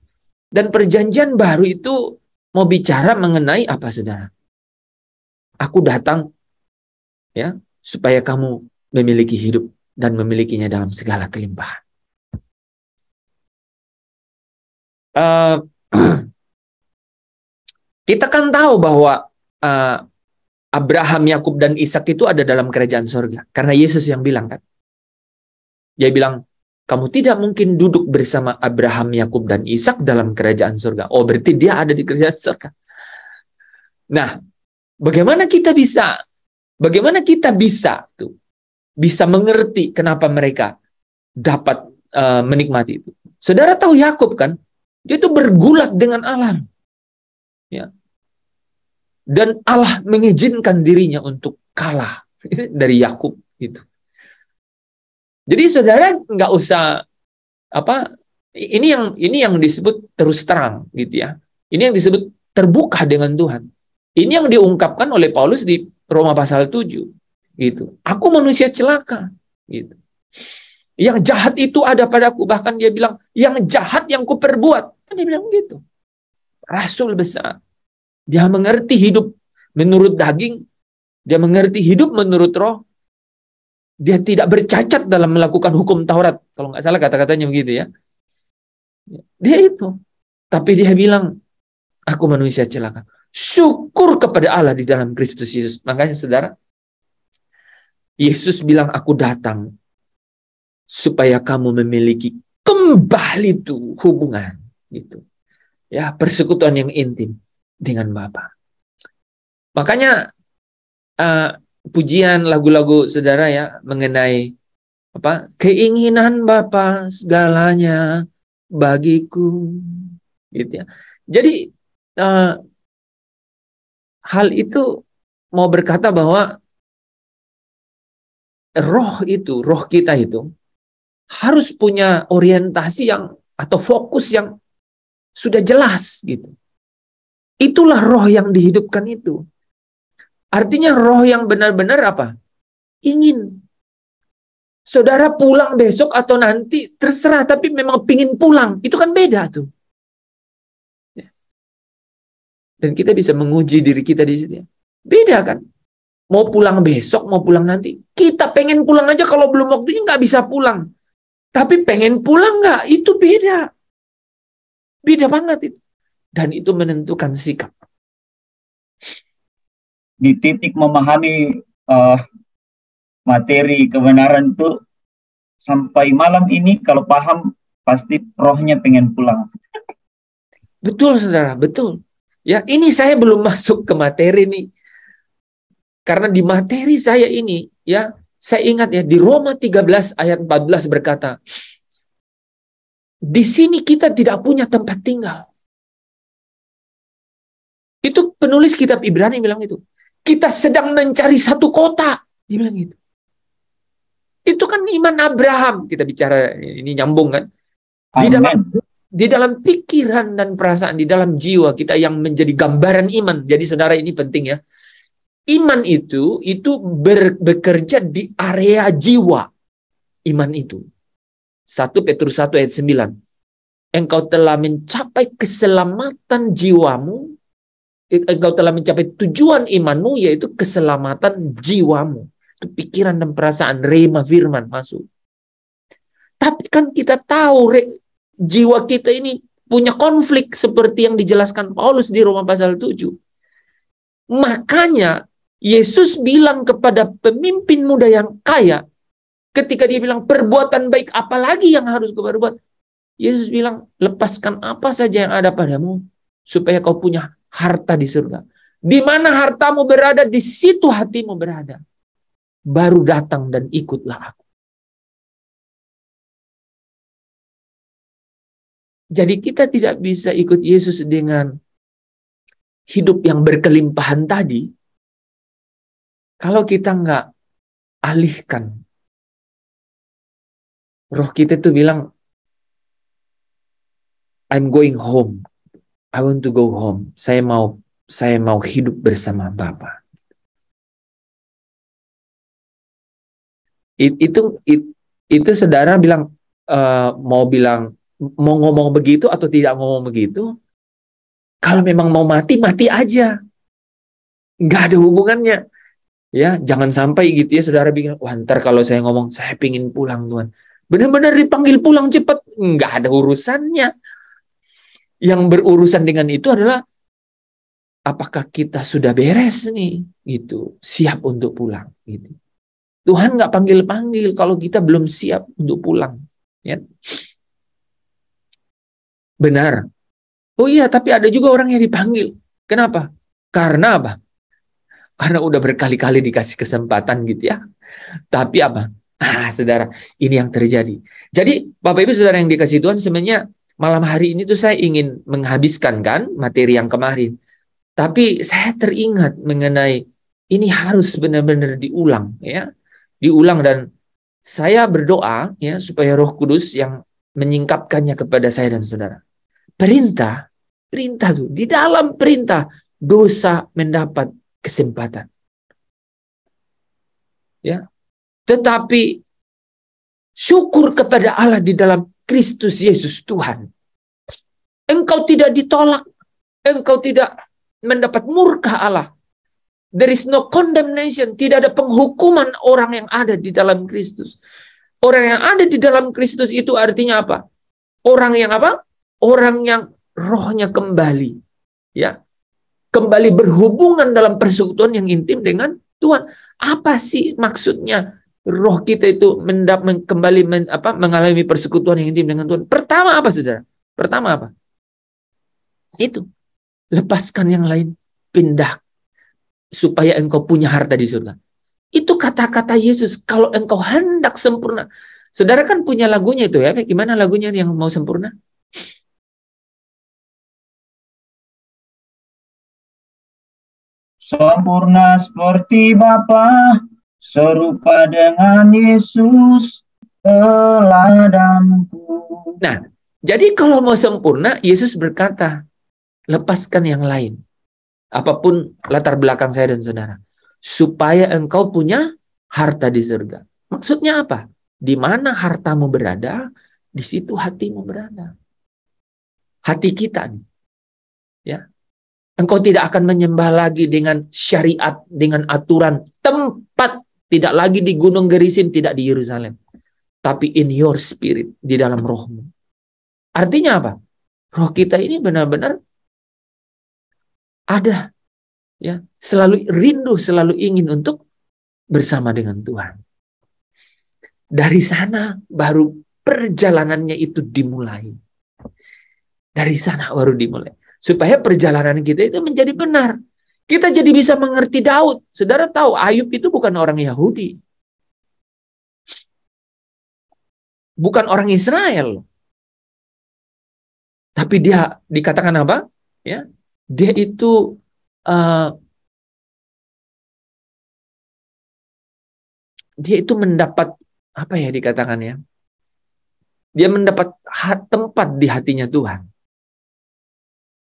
Dan perjanjian baru itu mau bicara mengenai apa, saudara? Aku datang ya supaya kamu memiliki hidup dan memilikinya dalam segala kelimpahan. Kita kan tahu bahwa Abraham, Yakub dan Ishak itu ada dalam kerajaan surga karena Yesus yang bilang kan. Dia bilang, kamu tidak mungkin duduk bersama Abraham, Yakub dan Ishak dalam kerajaan surga. Oh, berarti dia ada di kerajaan surga. Nah, bagaimana kita bisa mengerti kenapa mereka dapat menikmati itu? Saudara tahu Yakub kan? Dia itu bergulat dengan Allah. Ya. Dan Allah mengizinkan dirinya untuk kalah dari Yakub itu. Jadi saudara nggak usah ini yang disebut terus terang gitu ya. Ini yang disebut terbuka dengan Tuhan. Ini yang diungkapkan oleh Paulus di Roma pasal 7 gitu. Aku manusia celaka gitu. Yang jahat itu ada padaku, bahkan dia bilang yang jahat yang kuperbuat. Dia bilang gitu. Rasul besar. Dia mengerti hidup menurut daging, dia mengerti hidup menurut roh, Dia tidak bercacat dalam melakukan hukum Taurat. Kalau nggak salah kata-katanya begitu ya. Dia itu. Tapi dia bilang, aku manusia celaka. Syukur kepada Allah di dalam Kristus Yesus. Makanya saudara, Yesus bilang, aku datang supaya kamu memiliki kembali tuh hubungan gitu. Ya, persekutuan yang intim dengan Bapa. Makanya pujian lagu-lagu saudara ya mengenai keinginan Bapa segalanya bagiku gitu ya. Jadi hal itu mau berkata bahwa roh kita itu harus punya orientasi yang atau fokus yang sudah jelas gitu. Itulah roh yang dihidupkan itu. Artinya roh yang benar-benar ingin. Saudara pulang besok atau nanti terserah, tapi memang pingin pulang. Itu kan beda tuh. Dan kita bisa menguji diri kita di situ. Beda kan? Mau pulang besok, mau pulang nanti. Kita pengen pulang aja kalau belum waktunya nggak bisa pulang. Tapi pengen pulang nggak, itu beda. Beda banget itu. Dan itu menentukan sikap. Di titik memahami materi kebenaran itu, sampai malam ini kalau paham, pasti rohnya pengen pulang. Betul, saudara, betul. Ya, ini saya belum masuk ke materi nih. Karena di materi saya ini, ya, saya ingat ya, di Roma 13 ayat 14 berkata, di sini kita tidak punya tempat tinggal. Itu penulis kitab Ibrani bilang itu. Kita sedang mencari satu kota. Dia bilang gitu. Itu kan iman Abraham. Kita bicara, ini nyambung kan. Di dalam pikiran dan perasaan, di dalam jiwa kita yang menjadi gambaran iman. Jadi saudara, ini penting ya. Iman itu bekerja di area jiwa. Iman itu. 1 Petrus 1 ayat 9. Engkau telah mencapai keselamatan jiwamu. Engkau telah mencapai tujuan imanmu, yaitu keselamatan jiwamu. Itu pikiran dan perasaan, rema firman masuk. Tapi kan kita tahu jiwa kita ini punya konflik seperti yang dijelaskan Paulus di Roma pasal 7. Makanya Yesus bilang kepada pemimpin muda yang kaya, ketika dia bilang perbuatan baik apalagi yang harus kau perbuat, Yesus bilang lepaskan apa saja yang ada padamu supaya kau punya harta di surga. Di mana hartamu berada, di situ hatimu berada. Baru datang dan ikutlah aku. Jadi kita tidak bisa ikut Yesus dengan hidup yang berkelimpahan tadi, kalau kita nggak alihkan. Roh kita tuh bilang, I'm going home. I want to go home. Saya mau hidup bersama Bapa. Itu saudara bilang mau ngomong begitu atau tidak ngomong begitu. Kalau memang mau mati, mati aja. Nggak ada hubungannya. Ya, jangan sampai gitu ya saudara bikin, wah ntar kalau saya ngomong, saya pingin pulang Tuhan. Benar-benar dipanggil pulang cepat. Nggak ada urusannya. Yang berurusan dengan itu adalah apakah kita sudah beres nih, gitu, siap untuk pulang, gitu. Tuhan nggak panggil-panggil kalau kita belum siap untuk pulang, ya. Benar. Oh iya, tapi ada juga orang yang dipanggil. Kenapa? Karena apa? Karena udah berkali-kali dikasih kesempatan, gitu ya. Tapi apa? Saudara, ini yang terjadi. Jadi, Bapak Ibu Saudara yang dikasih Tuhan, sebenarnya malam hari ini tuh saya ingin menghabiskan kan materi yang kemarin. Tapi saya teringat mengenai ini harus benar-benar diulang, ya. Diulang, dan saya berdoa ya supaya Roh Kudus yang menyingkapkannya kepada saya dan saudara. Perintah tuh, di dalam perintah dosa mendapat kesempatan. Ya. Tetapi syukur kepada Allah di dalam Kristus Yesus Tuhan. Engkau tidak ditolak, engkau tidak mendapat murka Allah. There is no condemnation. Tidak ada penghukuman orang yang ada di dalam Kristus. Orang yang ada di dalam Kristus itu artinya apa? Orang yang apa? Orang yang rohnya kembali. Ya. Kembali berhubungan dalam persekutuan yang intim dengan Tuhan. Apa sih maksudnya roh kita itu kembali mengalami persekutuan yang intim dengan Tuhan? Pertama apa, saudara? Pertama apa? Itu. Lepaskan yang lain. Pindah. Supaya engkau punya harta di surga. Itu kata-kata Yesus. Kalau engkau hendak sempurna. Saudara kan punya lagunya itu ya. Gimana lagunya yang mau sempurna? Sempurna seperti Bapa, serupa dengan Yesus, teladanku. Nah, jadi kalau mau sempurna, Yesus berkata, lepaskan yang lain. Apapun latar belakang saya dan saudara. Supaya engkau punya harta di surga. Maksudnya apa? Di mana hartamu berada, di situ hatimu berada. Hati kita nih. Ya. Engkau tidak akan menyembah lagi dengan syariat, dengan aturan. Tempat, tidak lagi di Gunung Gerisim, tidak di Yerusalem. Tapi in your spirit, di dalam rohmu. Artinya apa? Roh kita ini benar-benar ada. Ya, selalu rindu, selalu ingin untuk bersama dengan Tuhan. Dari sana baru perjalanannya itu dimulai. Dari sana baru dimulai. Supaya perjalanan kita itu menjadi benar. Kita jadi bisa mengerti Daud. Saudara tahu, Ayub itu bukan orang Yahudi. Bukan orang Israel. Tapi dia dikatakan apa? Ya, dia itu mendapat apa ya dikatakannya? Dia mendapat tempat di hatinya Tuhan.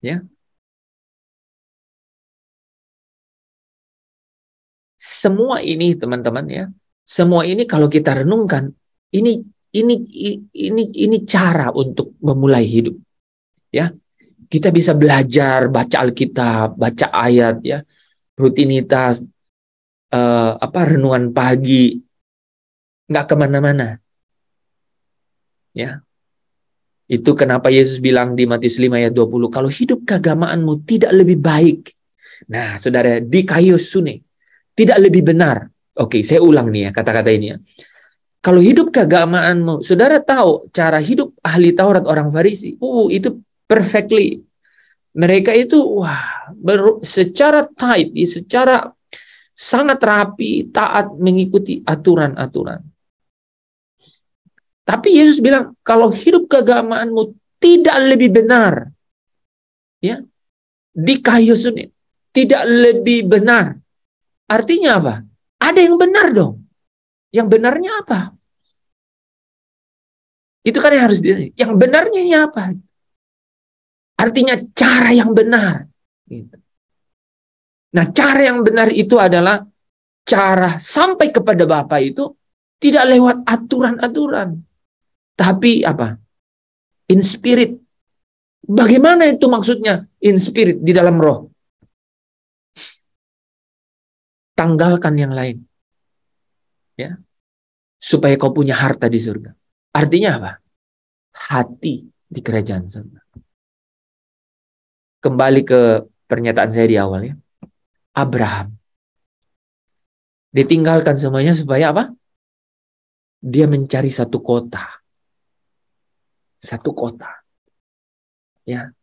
Ya. Semua ini teman-teman ya, semua ini kalau kita renungkan, ini cara untuk memulai hidup. Ya. Kita bisa belajar baca Alkitab, baca ayat ya, rutinitas renungan pagi, nggak kemana-mana. Ya. Itu kenapa Yesus bilang di Matius 5 ayat 20, kalau hidup keagamaanmu tidak lebih baik. Nah, saudara, di kaiosune, tidak lebih benar. Oke, saya ulang nih ya kata-kata ini ya. Kalau hidup keagamaanmu, saudara tahu cara hidup ahli Taurat orang Farisi, itu perfectly. Mereka itu secara tight, secara sangat rapi, taat mengikuti aturan-aturan. Tapi Yesus bilang, kalau hidup keagamaanmu tidak lebih benar, ya, di kaiosune, tidak lebih benar. Artinya apa? Ada yang benar dong. Yang benarnya apa? Itu kan yang harus yang benarnya ini apa? Artinya cara yang benar. Gitu. Nah, cara yang benar itu adalah cara sampai kepada Bapa itu tidak lewat aturan-aturan. Tapi apa? In spirit. Bagaimana itu maksudnya? In spirit, di dalam roh. Tanggalkan yang lain. Ya. Supaya kau punya harta di surga. Artinya apa? Hati di kerajaan surga. Kembali ke pernyataan saya di awal ya. Abraham. Ditinggalkan semuanya supaya apa? Dia mencari satu kota. Satu kota. Ya.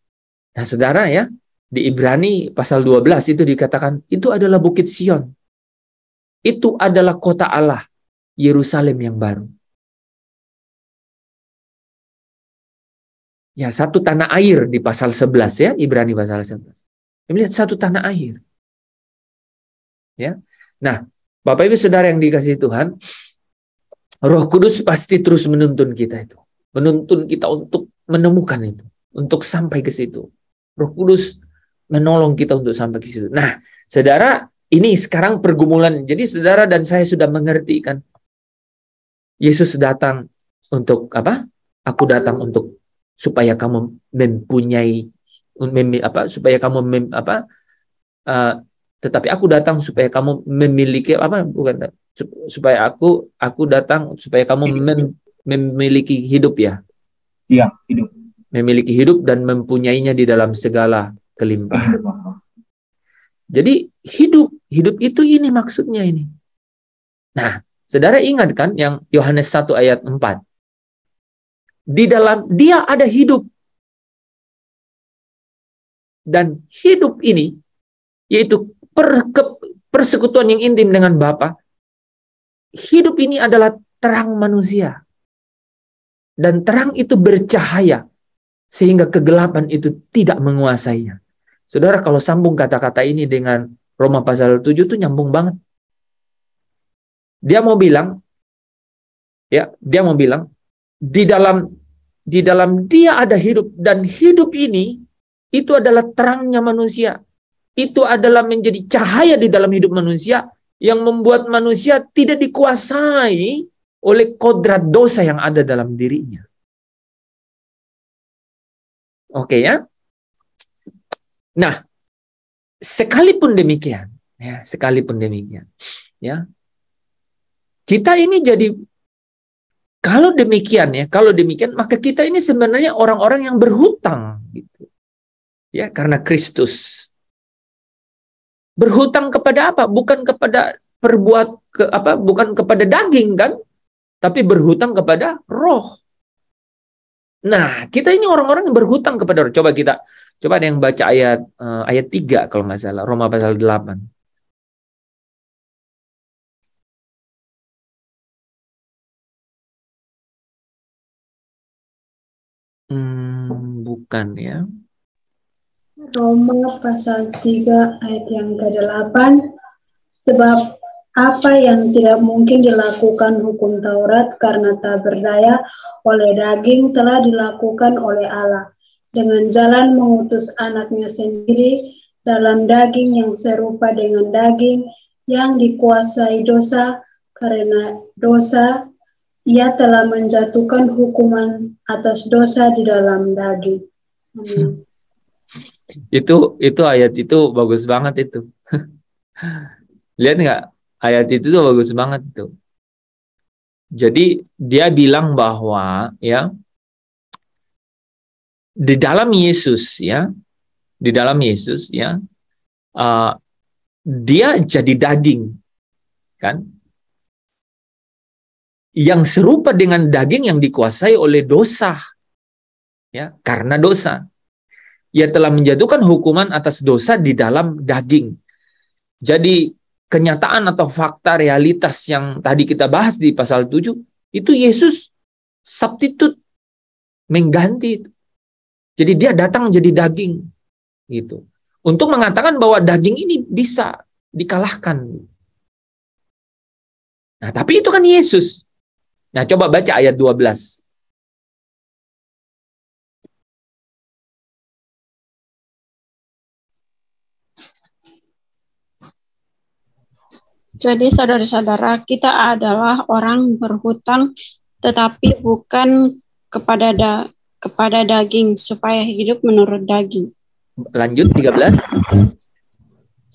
Nah, saudara ya, di Ibrani pasal 12 itu dikatakan itu adalah Bukit Sion. Itu adalah kota Allah, Yerusalem yang baru. Ya, satu tanah air di pasal 11 ya, Ibrani pasal 11. Melihat satu tanah air. Ya. Nah, Bapak Ibu Saudara yang dikasihi Tuhan, Roh Kudus pasti terus menuntun kita itu. Menuntun kita untuk menemukan itu, untuk sampai ke situ. Roh Kudus menolong kita untuk sampai ke situ. Nah, saudara, ini sekarang pergumulan. Jadi saudara dan saya sudah mengerti kan. Yesus datang untuk apa? Aku datang untuk supaya kamu mempunyai supaya kamu Tetapi aku datang supaya kamu memiliki apa? Bukan supaya aku datang supaya kamu memiliki hidup ya. Iya, hidup. Memiliki hidup dan mempunyainya di dalam segala kelimpahan. Jadi hidup itu ini maksudnya ini. Nah, saudara ingat kan yang Yohanes 1 ayat 4. Di dalam dia ada hidup. Dan hidup ini yaitu persekutuan yang intim dengan Bapa. Hidup ini adalah terang manusia. Dan terang itu bercahaya sehingga kegelapan itu tidak menguasainya. Saudara, kalau sambung kata-kata ini dengan Roma pasal 7 itu nyambung banget. Dia mau bilang di dalam dia ada hidup, dan hidup ini itu adalah terangnya manusia. Itu adalah menjadi cahaya di dalam hidup manusia yang membuat manusia tidak dikuasai oleh kodrat dosa yang ada dalam dirinya. Oke ya. Nah, sekalipun demikian, ya, kita ini jadi kalau demikian, maka kita ini sebenarnya orang-orang yang berhutang, gitu, ya, karena Kristus. Berhutang kepada apa? Bukan kepada bukan kepada daging kan, tapi berhutang kepada roh. Nah, kita ini orang-orang yang berhutang kepada roh. Coba ada yang baca ayat 3 kalau nggak salah, Roma pasal 8. Bukan ya. Roma pasal 3 ayat yang ke-8, sebab apa yang tidak mungkin dilakukan hukum Taurat karena tak berdaya oleh daging telah dilakukan oleh Allah dengan jalan mengutus anaknya sendiri dalam daging yang serupa dengan daging yang dikuasai dosa. Karena dosa ia telah menjatuhkan hukuman atas dosa di dalam daging. Amin. Itu ayat itu bagus banget itu. Lihat nggak? Ayat itu tuh bagus banget itu. Jadi dia bilang bahwa ya di dalam Yesus ya dia jadi daging kan, yang serupa dengan daging yang dikuasai oleh dosa ya, karena dosa. Ia telah menjatuhkan hukuman atas dosa di dalam daging. Jadi kenyataan atau fakta realitas yang tadi kita bahas di pasal 7, itu Yesus substitute, mengganti itu. Jadi dia datang jadi daging gitu. Untuk mengatakan bahwa daging ini bisa dikalahkan. Nah, tapi itu kan Yesus. Nah, coba baca ayat 12. Jadi saudara-saudara, kita adalah orang berhutang, tetapi bukan kepada daging, supaya hidup menurut daging. Lanjut 13.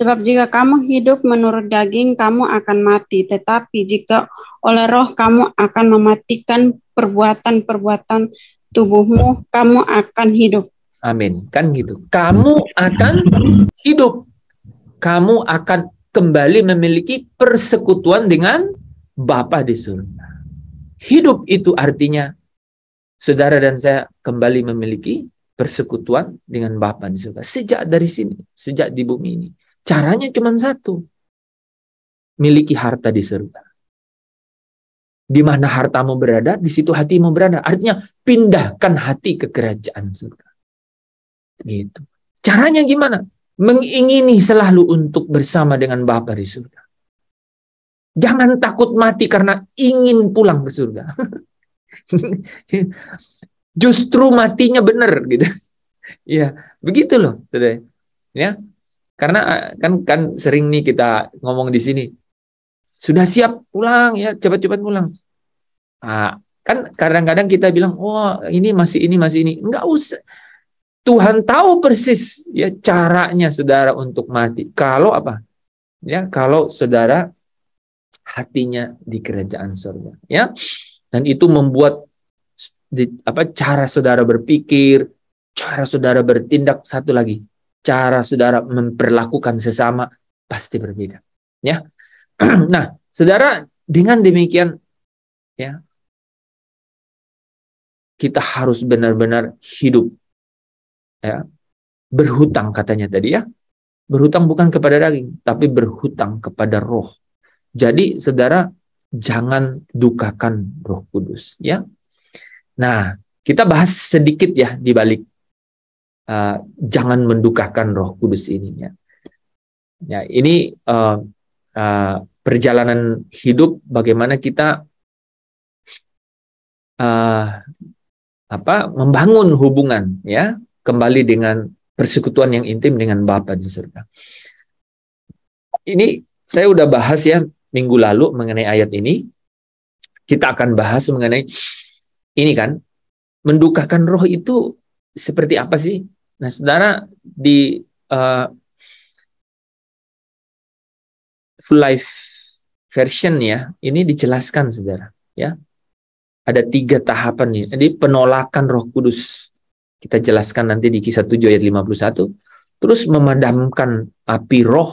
Sebab jika kamu hidup menurut daging, kamu akan mati. Tetapi jika oleh roh kamu akan mematikan perbuatan-perbuatan tubuhmu, kamu akan hidup. Amin. Kan gitu. Kamu akan hidup. Kamu akan kembali memiliki persekutuan dengan Bapa di surga. Hidup itu artinya saudara dan saya kembali memiliki persekutuan dengan Bapa di surga. Sejak dari sini, sejak di bumi ini. Caranya cuma satu. Miliki harta di surga. Di mana hartamu berada, di situ hatimu berada. Artinya pindahkan hati ke kerajaan surga. Gitu. Caranya gimana? Mengingini selalu untuk bersama dengan Bapa di surga. Jangan takut mati karena ingin pulang ke surga. Justru matinya benar gitu. Ya, begitu loh, saudara. Ya. Karena kan sering nih kita ngomong di sini. Sudah siap pulang ya, cepat-cepat pulang. Kan kadang-kadang kita bilang, "Oh, ini masih ini." Enggak usah. Tuhan tahu persis ya caranya saudara untuk mati. Kalau apa? ya kalau saudara hatinya di kerajaan surga, ya. Dan itu membuat cara saudara berpikir, cara saudara bertindak, satu lagi, cara saudara memperlakukan sesama pasti berbeda, ya. Nah, saudara, dengan demikian, ya, kita harus benar-benar hidup, ya, berhutang katanya tadi, ya. Berhutang bukan kepada daging, tapi berhutang kepada roh. Jadi, saudara, jangan dukakan Roh Kudus, ya. Nah, kita bahas sedikit ya di balik jangan mendukakan Roh Kudus ini, ya. Ya, ini perjalanan hidup bagaimana kita membangun hubungan, ya, kembali dengan persekutuan yang intim dengan Bapa di surga. Ini saya udah bahas ya minggu lalu mengenai ayat ini. Kita akan bahas mengenai ini kan, mendukakan roh itu seperti apa sih? Nah, saudara, di Full Life Version ya, ini dijelaskan saudara, ya. Ada 3 tahapan nih. Jadi penolakan Roh Kudus. Kita jelaskan nanti di Kisah 7 ayat 51. Terus memadamkan api roh.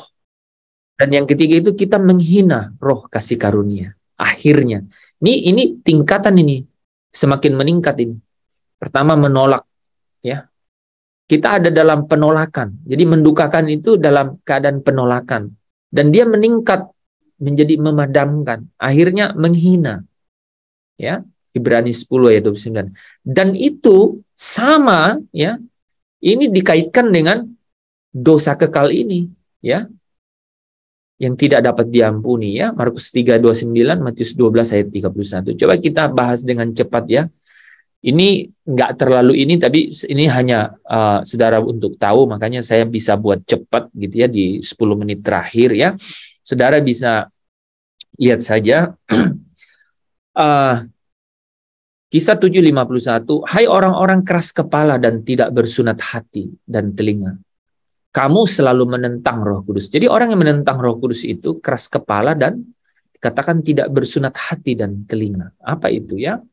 Dan yang ketiga itu kita menghina roh kasih karunia. Akhirnya. Ini tingkatan ini. Semakin meningkat ini. Pertama menolak. Ya. Kita ada dalam penolakan. Jadi mendukakan itu dalam keadaan penolakan. Dan dia meningkat menjadi memadamkan. Akhirnya menghina. Ya. Ibrani 10 ayat 29. Dan itu sama, ya. Ini dikaitkan dengan dosa kekal ini, ya. Yang tidak dapat diampuni, ya. Markus 3:29, Matius 12 ayat 31. Coba kita bahas dengan cepat, ya. Ini nggak terlalu ini, tapi ini hanya saudara untuk tahu, makanya saya bisa buat cepat gitu ya di 10 menit terakhir, ya. Saudara bisa lihat saja. Kisah 7:51, hai orang-orang keras kepala dan tidak bersunat hati dan telinga. Kamu selalu menentang Roh Kudus. Jadi orang yang menentang Roh Kudus itu keras kepala dan katakan tidak bersunat hati dan telinga. Apa itu, ya?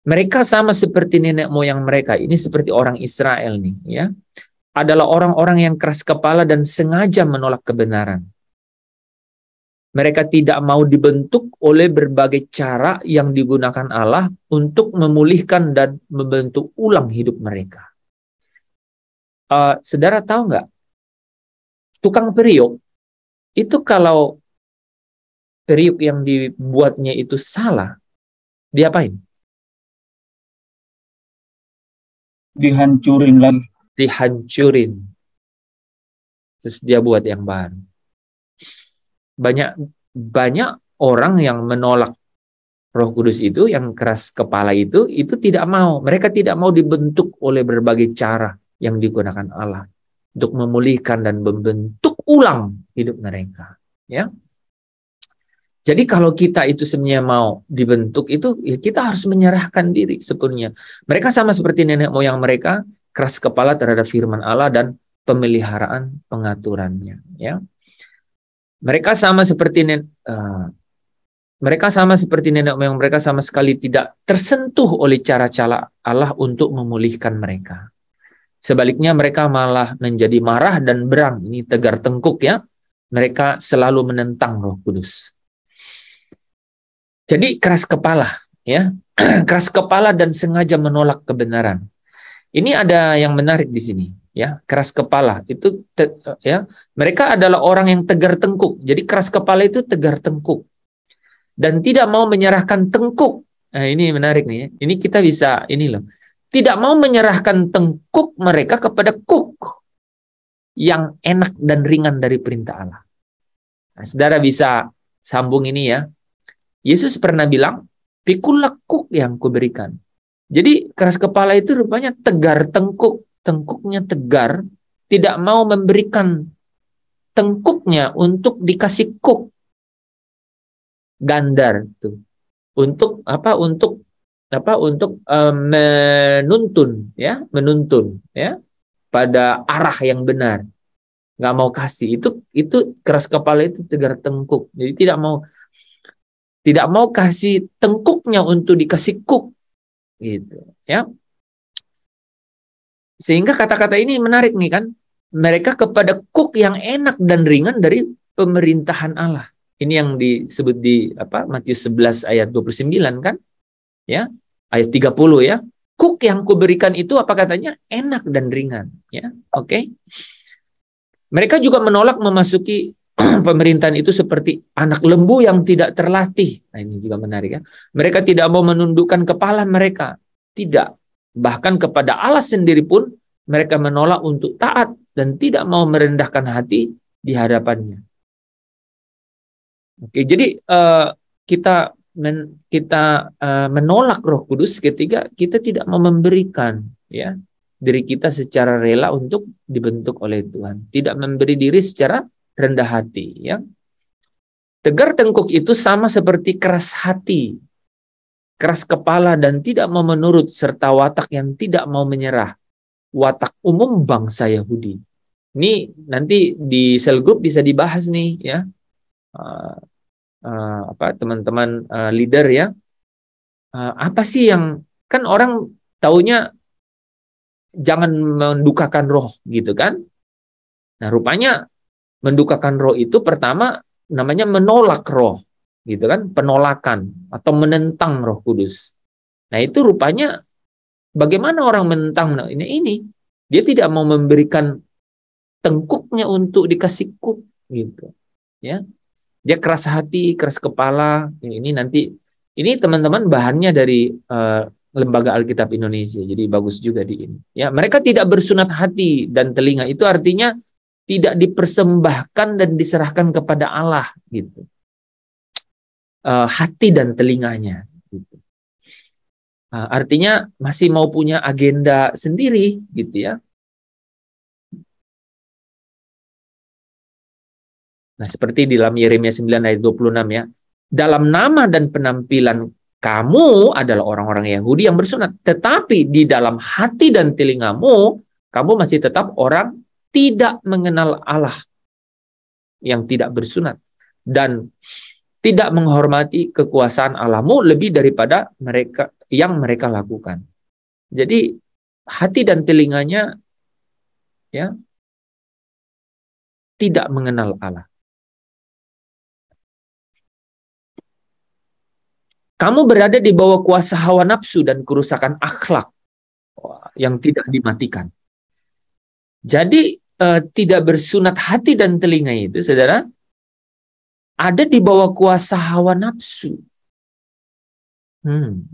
Mereka sama seperti nenek moyang mereka. Ini seperti orang Israel nih, ya. Adalah orang-orang yang keras kepala dan sengaja menolak kebenaran. Mereka tidak mau dibentuk oleh berbagai cara yang digunakan Allah untuk memulihkan dan membentuk ulang hidup mereka. Saudara tahu nggak? Tukang periuk, itu kalau periuk yang dibuatnya itu salah, diapain? Dihancurin lagi. Dihancurin. Terus dia buat yang baru. Banyak orang yang menolak Roh Kudus itu, yang keras kepala itu tidak mau. Mereka tidak mau dibentuk oleh berbagai cara yang digunakan Allah untuk memulihkan dan membentuk ulang hidup mereka, ya. Jadi kalau kita itu sebenarnya mau dibentuk itu, ya kita harus menyerahkan diri sepenuhnya. Mereka sama seperti nenek moyang mereka, keras kepala terhadap firman Allah dan pemeliharaan pengaturannya, ya. Mereka sama seperti nenek moyang mereka, sama sekali tidak tersentuh oleh cara-cara Allah untuk memulihkan mereka. Sebaliknya mereka malah menjadi marah dan berang. Ini tegar tengkuk, ya. Mereka selalu menentang Roh Kudus. Jadi keras kepala, ya. Keras kepala dan sengaja menolak kebenaran. Ini ada yang menarik di sini, ya. Keras kepala itu ya, mereka adalah orang yang tegar tengkuk. Jadi keras kepala itu tegar tengkuk dan tidak mau menyerahkan tengkuk. Nah, ini menarik nih, ya. Ini kita bisa ini loh. Tidak mau menyerahkan tengkuk mereka kepada kuk yang enak dan ringan dari perintah Allah. Nah, saudara bisa sambung ini, ya. Yesus pernah bilang, "Pikulah kuk yang kuberikan." Jadi keras kepala itu rupanya tegar tengkuk, tengkuknya tegar, tidak mau memberikan tengkuknya untuk dikasih kuk gandar tuh. Untuk apa? Untuk menuntun, ya, pada arah yang benar. nggak mau kasih. Itu keras kepala, itu tegar tengkuk. Jadi tidak mau kasih tengkuknya untuk dikasih kuk, gitu ya. Sehingga kata-kata ini menarik nih kan, mereka kepada kuk yang enak dan ringan dari pemerintahan Allah. Ini yang disebut di Matius 11 ayat 29 kan, ya, ayat 30 ya. Kuk yang kuberikan itu apa katanya? Enak dan ringan, ya. Oke. Mereka juga menolak memasuki pemerintahan itu seperti anak lembu yang tidak terlatih. Nah, ini juga menarik ya. Mereka tidak mau menundukkan kepala mereka. Tidak. Bahkan kepada Allah sendiri pun mereka menolak untuk taat dan tidak mau merendahkan hati di hadapannya. Oke, jadi kita menolak Roh Kudus ketika kita tidak mau memberikan ya diri kita secara rela untuk dibentuk oleh Tuhan, tidak memberi diri secara rendah hati, ya. Tegar tengkuk itu sama seperti keras hati, keras kepala dan tidak mau menurut, serta watak yang tidak mau menyerah, watak umum bangsa Yahudi. Ini nanti di sel group bisa dibahas nih, ya. Teman-teman leader ya, apa sih yang kan orang taunya jangan mendukakan roh gitu kan. Nah, rupanya mendukakan roh itu pertama namanya menolak roh gitu kan, penolakan atau menentang Roh Kudus. Nah, itu rupanya bagaimana orang menentang? Nah, ini dia tidak mau memberikan tengkuknya untuk dikasih kuk gitu ya. Dia keras hati, keras kepala. Ini teman-teman bahannya dari Lembaga Alkitab Indonesia. Jadi bagus juga di ini. Ya, mereka tidak bersunat hati dan telinga. Itu artinya tidak dipersembahkan dan diserahkan kepada Allah gitu. Hati dan telinganya gitu. Artinya masih mau punya agenda sendiri gitu ya. Nah, seperti di dalam Yeremia 9 ayat 26 ya. Dalam nama dan penampilan kamu adalah orang-orang Yahudi yang bersunat, tetapi di dalam hati dan telingamu kamu masih tetap orang tidak mengenal Allah yang tidak bersunat dan tidak menghormati kekuasaan Allahmu lebih daripada yang mereka lakukan. Jadi hati dan telinganya ya tidak mengenal Allah. Kamu berada di bawah kuasa hawa nafsu dan kerusakan akhlak yang tidak dimatikan. Jadi tidak bersunat hati dan telinga itu, saudara, ada di bawah kuasa hawa nafsu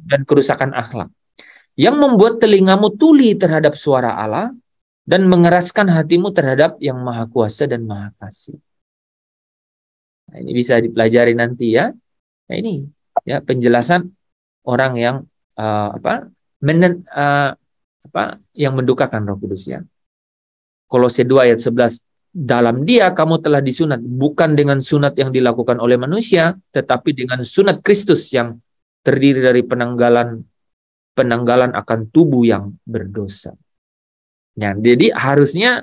dan kerusakan akhlak yang membuat telingamu tuli terhadap suara Allah dan mengeraskan hatimu terhadap yang Maha Kuasa dan Maha Kasih. Nah, ini bisa dipelajari nanti ya. Nah, ini ya penjelasan orang yang yang mendukakan Roh Kudus ya. Kolose 2 ayat 11, dalam Dia kamu telah disunat bukan dengan sunat yang dilakukan oleh manusia, tetapi dengan sunat Kristus yang terdiri dari penanggalan akan tubuh yang berdosa. Nah, jadi harusnya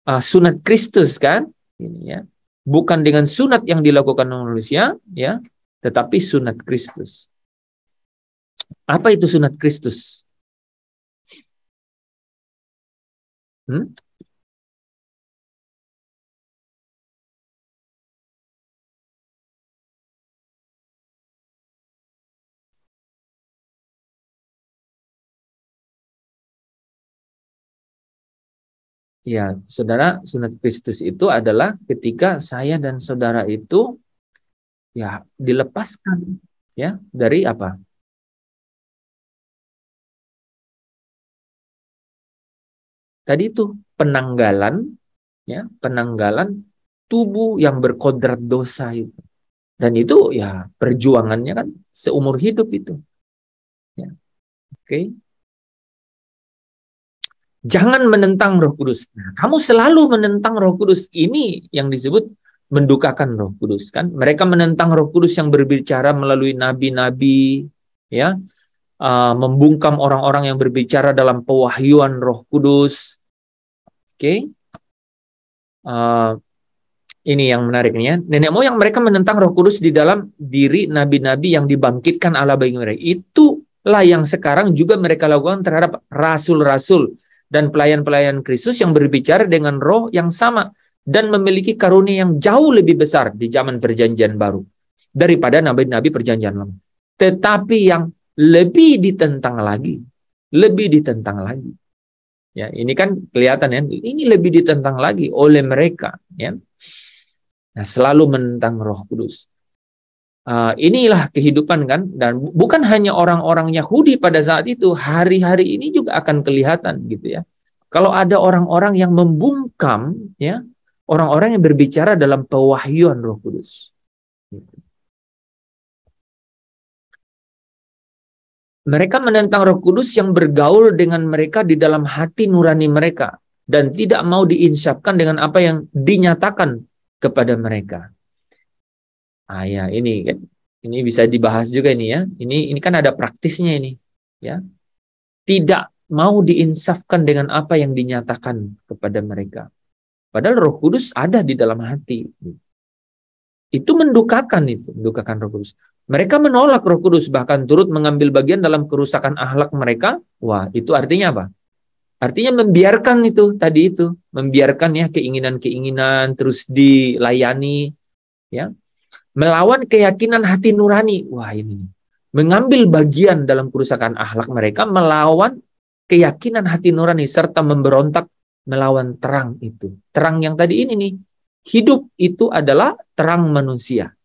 sunat Kristus kan, ini ya, bukan dengan sunat yang dilakukan oleh manusia ya, tetapi sunat Kristus. Apa itu sunat Kristus? Ya, saudara, sunat Kristus itu adalah ketika saya dan saudara itu ya dilepaskan ya dari apa? Tadi itu penanggalan ya, penanggalan tubuh yang berkodrat dosa itu. Dan itu ya perjuangannya kan seumur hidup itu. Ya. Oke. Jangan menentang Roh Kudus. Nah, kamu selalu menentang Roh Kudus. Ini yang disebut mendukakan Roh Kudus kan. Mereka menentang Roh Kudus yang berbicara melalui nabi-nabi ya. Membungkam orang-orang yang berbicara dalam pewahyuan Roh Kudus. Oke. ini yang menarik nih ya. Nenek moyang mereka menentang Roh Kudus di dalam diri nabi-nabi yang dibangkitkan Allah bagi mereka. Itulah yang sekarang juga mereka lakukan terhadap rasul-rasul dan pelayan-pelayan Kristus yang berbicara dengan roh yang sama dan memiliki karunia yang jauh lebih besar di zaman perjanjian baru daripada nabi-nabi perjanjian lama. Tetapi yang lebih ditentang lagi. Ya, ini kan kelihatan ya, ini lebih ditentang lagi oleh mereka, ya. Nah, selalu menentang Roh Kudus. Inilah kehidupan kan, dan bukan hanya orang-orang Yahudi pada saat itu, hari-hari ini juga akan kelihatan gitu ya. Kalau ada orang-orang yang membungkam, ya, orang-orang yang berbicara dalam pewahyuan Roh Kudus. Gitu. Mereka menentang Roh Kudus yang bergaul dengan mereka di dalam hati nurani mereka dan tidak mau diinsyafkan dengan apa yang dinyatakan kepada mereka. Ya, ini kan, ini bisa dibahas juga ini ya. Ini kan ada praktisnya ini, ya. Tidak mau diinsafkan dengan apa yang dinyatakan kepada mereka. Padahal Roh Kudus ada di dalam hati. Itu mendukakan Roh Kudus. Mereka menolak Roh Kudus, bahkan turut mengambil bagian dalam kerusakan akhlak mereka. Wah, itu artinya apa? Artinya membiarkan membiarkan ya keinginan-keinginan terus dilayani, ya. Melawan keyakinan hati nurani. Wah, ini mengambil bagian dalam kerusakan akhlak mereka, melawan keyakinan hati nurani serta memberontak melawan terang itu. Terang yang tadi ini nih, hidup itu adalah terang manusia.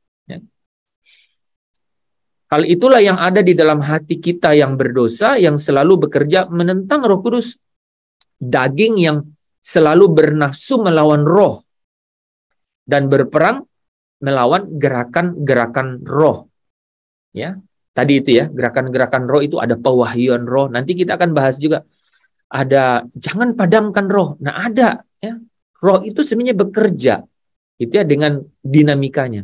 Hal itulah yang ada di dalam hati kita yang berdosa, yang selalu bekerja menentang Roh Kudus. Daging yang selalu bernafsu melawan roh. Dan berperang melawan gerakan-gerakan roh. Ya, tadi itu ya, gerakan-gerakan roh itu ada pewahyuan roh. Nanti kita akan bahas juga. Ada, jangan padamkan roh. Nah ada, ya. Roh itu sebenarnya bekerja. Itu ya dengan dinamikanya.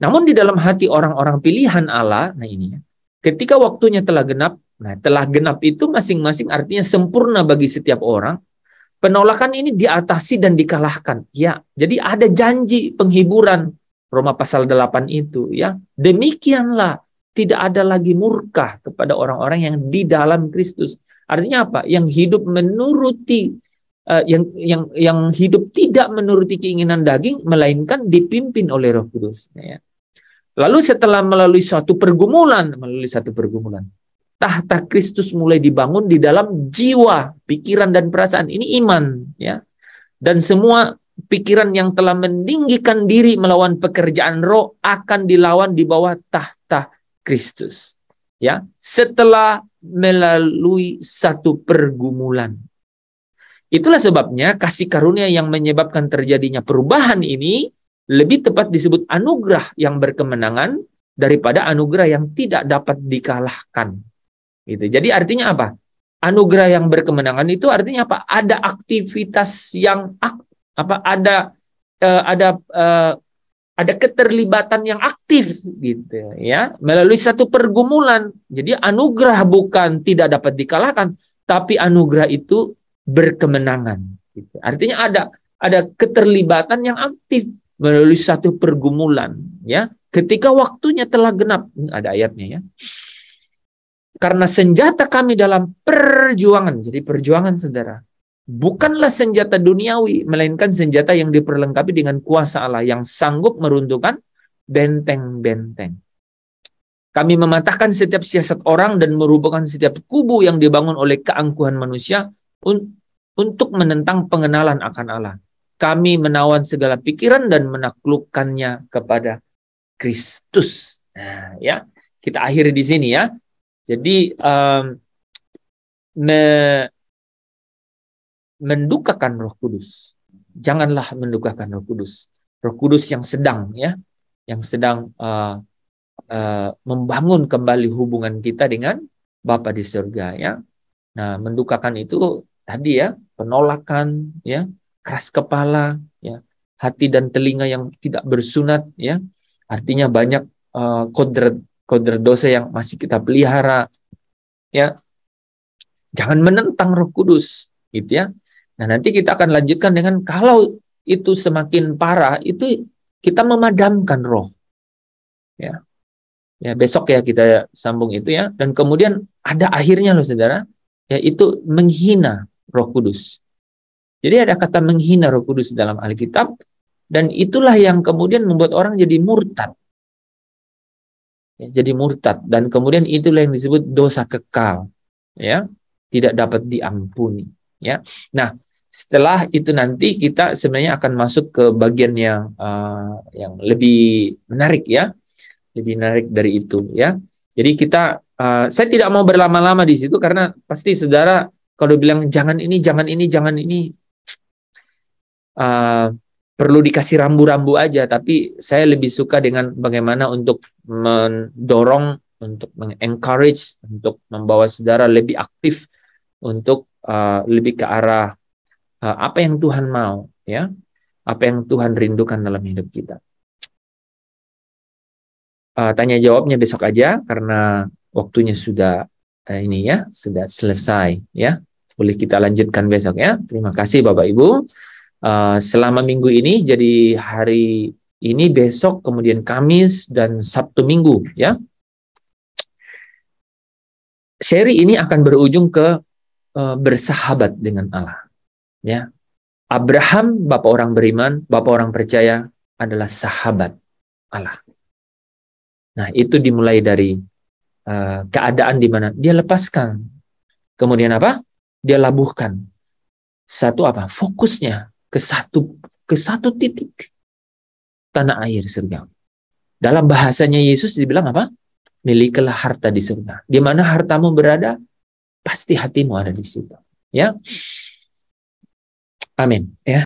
Namun di dalam hati orang-orang pilihan Allah, nah ini ya, ketika waktunya telah genap, nah telah genap itu masing-masing artinya sempurna bagi setiap orang, penolakan ini diatasi dan dikalahkan. Ya, jadi ada janji penghiburan, Roma pasal 8 itu, ya. Demikianlah tidak ada lagi murka kepada orang-orang yang di dalam Kristus. Artinya apa? Yang hidup menuruti yang hidup tidak menuruti keinginan daging, melainkan dipimpin oleh Roh Kudus. Ya. Lalu setelah melalui suatu pergumulan, tahta Kristus mulai dibangun di dalam jiwa, pikiran dan perasaan. Ini iman, ya. Dan semua pikiran yang telah meninggikan diri melawan pekerjaan roh akan dilawan di bawah tahta Kristus. Ya, setelah melalui satu pergumulan. Itulah sebabnya kasih karunia yang menyebabkan terjadinya perubahan ini lebih tepat disebut anugerah yang berkemenangan daripada anugerah yang tidak dapat dikalahkan. Gitu. Jadi artinya apa? Anugerah yang berkemenangan itu artinya apa? Ada aktivitas yang ada keterlibatan yang aktif gitu ya, melalui satu pergumulan. Jadi anugerah bukan tidak dapat dikalahkan, tapi anugerah itu berkemenangan. Gitu. Artinya ada keterlibatan yang aktif melalui satu pergumulan. Ya, ketika waktunya telah genap, ada ayatnya ya. Karena senjata kami dalam perjuangan, jadi perjuangan saudara, bukanlah senjata duniawi, melainkan senjata yang diperlengkapi dengan kuasa Allah yang sanggup meruntuhkan benteng-benteng. Kami mematahkan setiap siasat orang dan merubuhkan setiap kubu yang dibangun oleh keangkuhan manusia untuk menentang pengenalan akan Allah. Kami menawan segala pikiran dan menaklukkannya kepada Kristus. Nah, ya, kita akhiri di sini ya. Jadi mendukakan Roh Kudus. Janganlah mendukakan Roh Kudus. Roh Kudus yang sedang ya, yang sedang membangun kembali hubungan kita dengan Bapa di surga ya. Nah, mendukakan itu tadi ya, penolakan ya, keras kepala ya, hati dan telinga yang tidak bersunat ya. Artinya banyak kodrat dosa yang masih kita pelihara ya. Jangan menentang Roh Kudus gitu ya. Nah, nanti kita akan lanjutkan dengan kalau itu semakin parah, itu kita memadamkan roh. Ya. Ya, besok ya kita sambung itu ya. Dan kemudian ada akhirnya loh saudara, yaitu menghina Roh Kudus. Jadi ada kata menghina Roh Kudus dalam Alkitab, dan itulah yang kemudian membuat orang jadi murtad. Ya, jadi murtad, dan kemudian itulah yang disebut dosa kekal, ya, tidak dapat diampuni. Ya, nah setelah itu nanti kita sebenarnya akan masuk ke bagian yang lebih menarik ya. Lebih menarik dari itu ya. Jadi kita saya tidak mau berlama-lama di situ karena pasti saudara kalau bilang jangan ini, jangan ini, jangan ini, perlu dikasih rambu-rambu aja. Tapi saya lebih suka dengan bagaimana untuk mendorong, untuk mengencourage, untuk membawa saudara lebih aktif untuk lebih ke arah apa yang Tuhan mau ya, apa yang Tuhan rindukan dalam hidup kita. Tanya jawabnya besok aja karena waktunya sudah ini ya, sudah selesai ya. Boleh kita lanjutkan besok ya. Terima kasih Bapak Ibu. Selama minggu ini, jadi hari ini, besok, kemudian Kamis dan Sabtu Minggu ya. Seri ini akan berujung ke bersahabat dengan Allah ya. Abraham, bapak orang beriman, bapak orang percaya, adalah sahabat Allah. Nah, itu dimulai dari keadaan di mana dia lepaskan. Kemudian apa? Dia labuhkan satu apa? Fokusnya ke satu titik, tanah air surga. Dalam bahasanya Yesus dibilang apa? Milikilah harta di surga. Di mana hartamu berada, pasti hatimu ada di situ. Ya. Amin. Ya.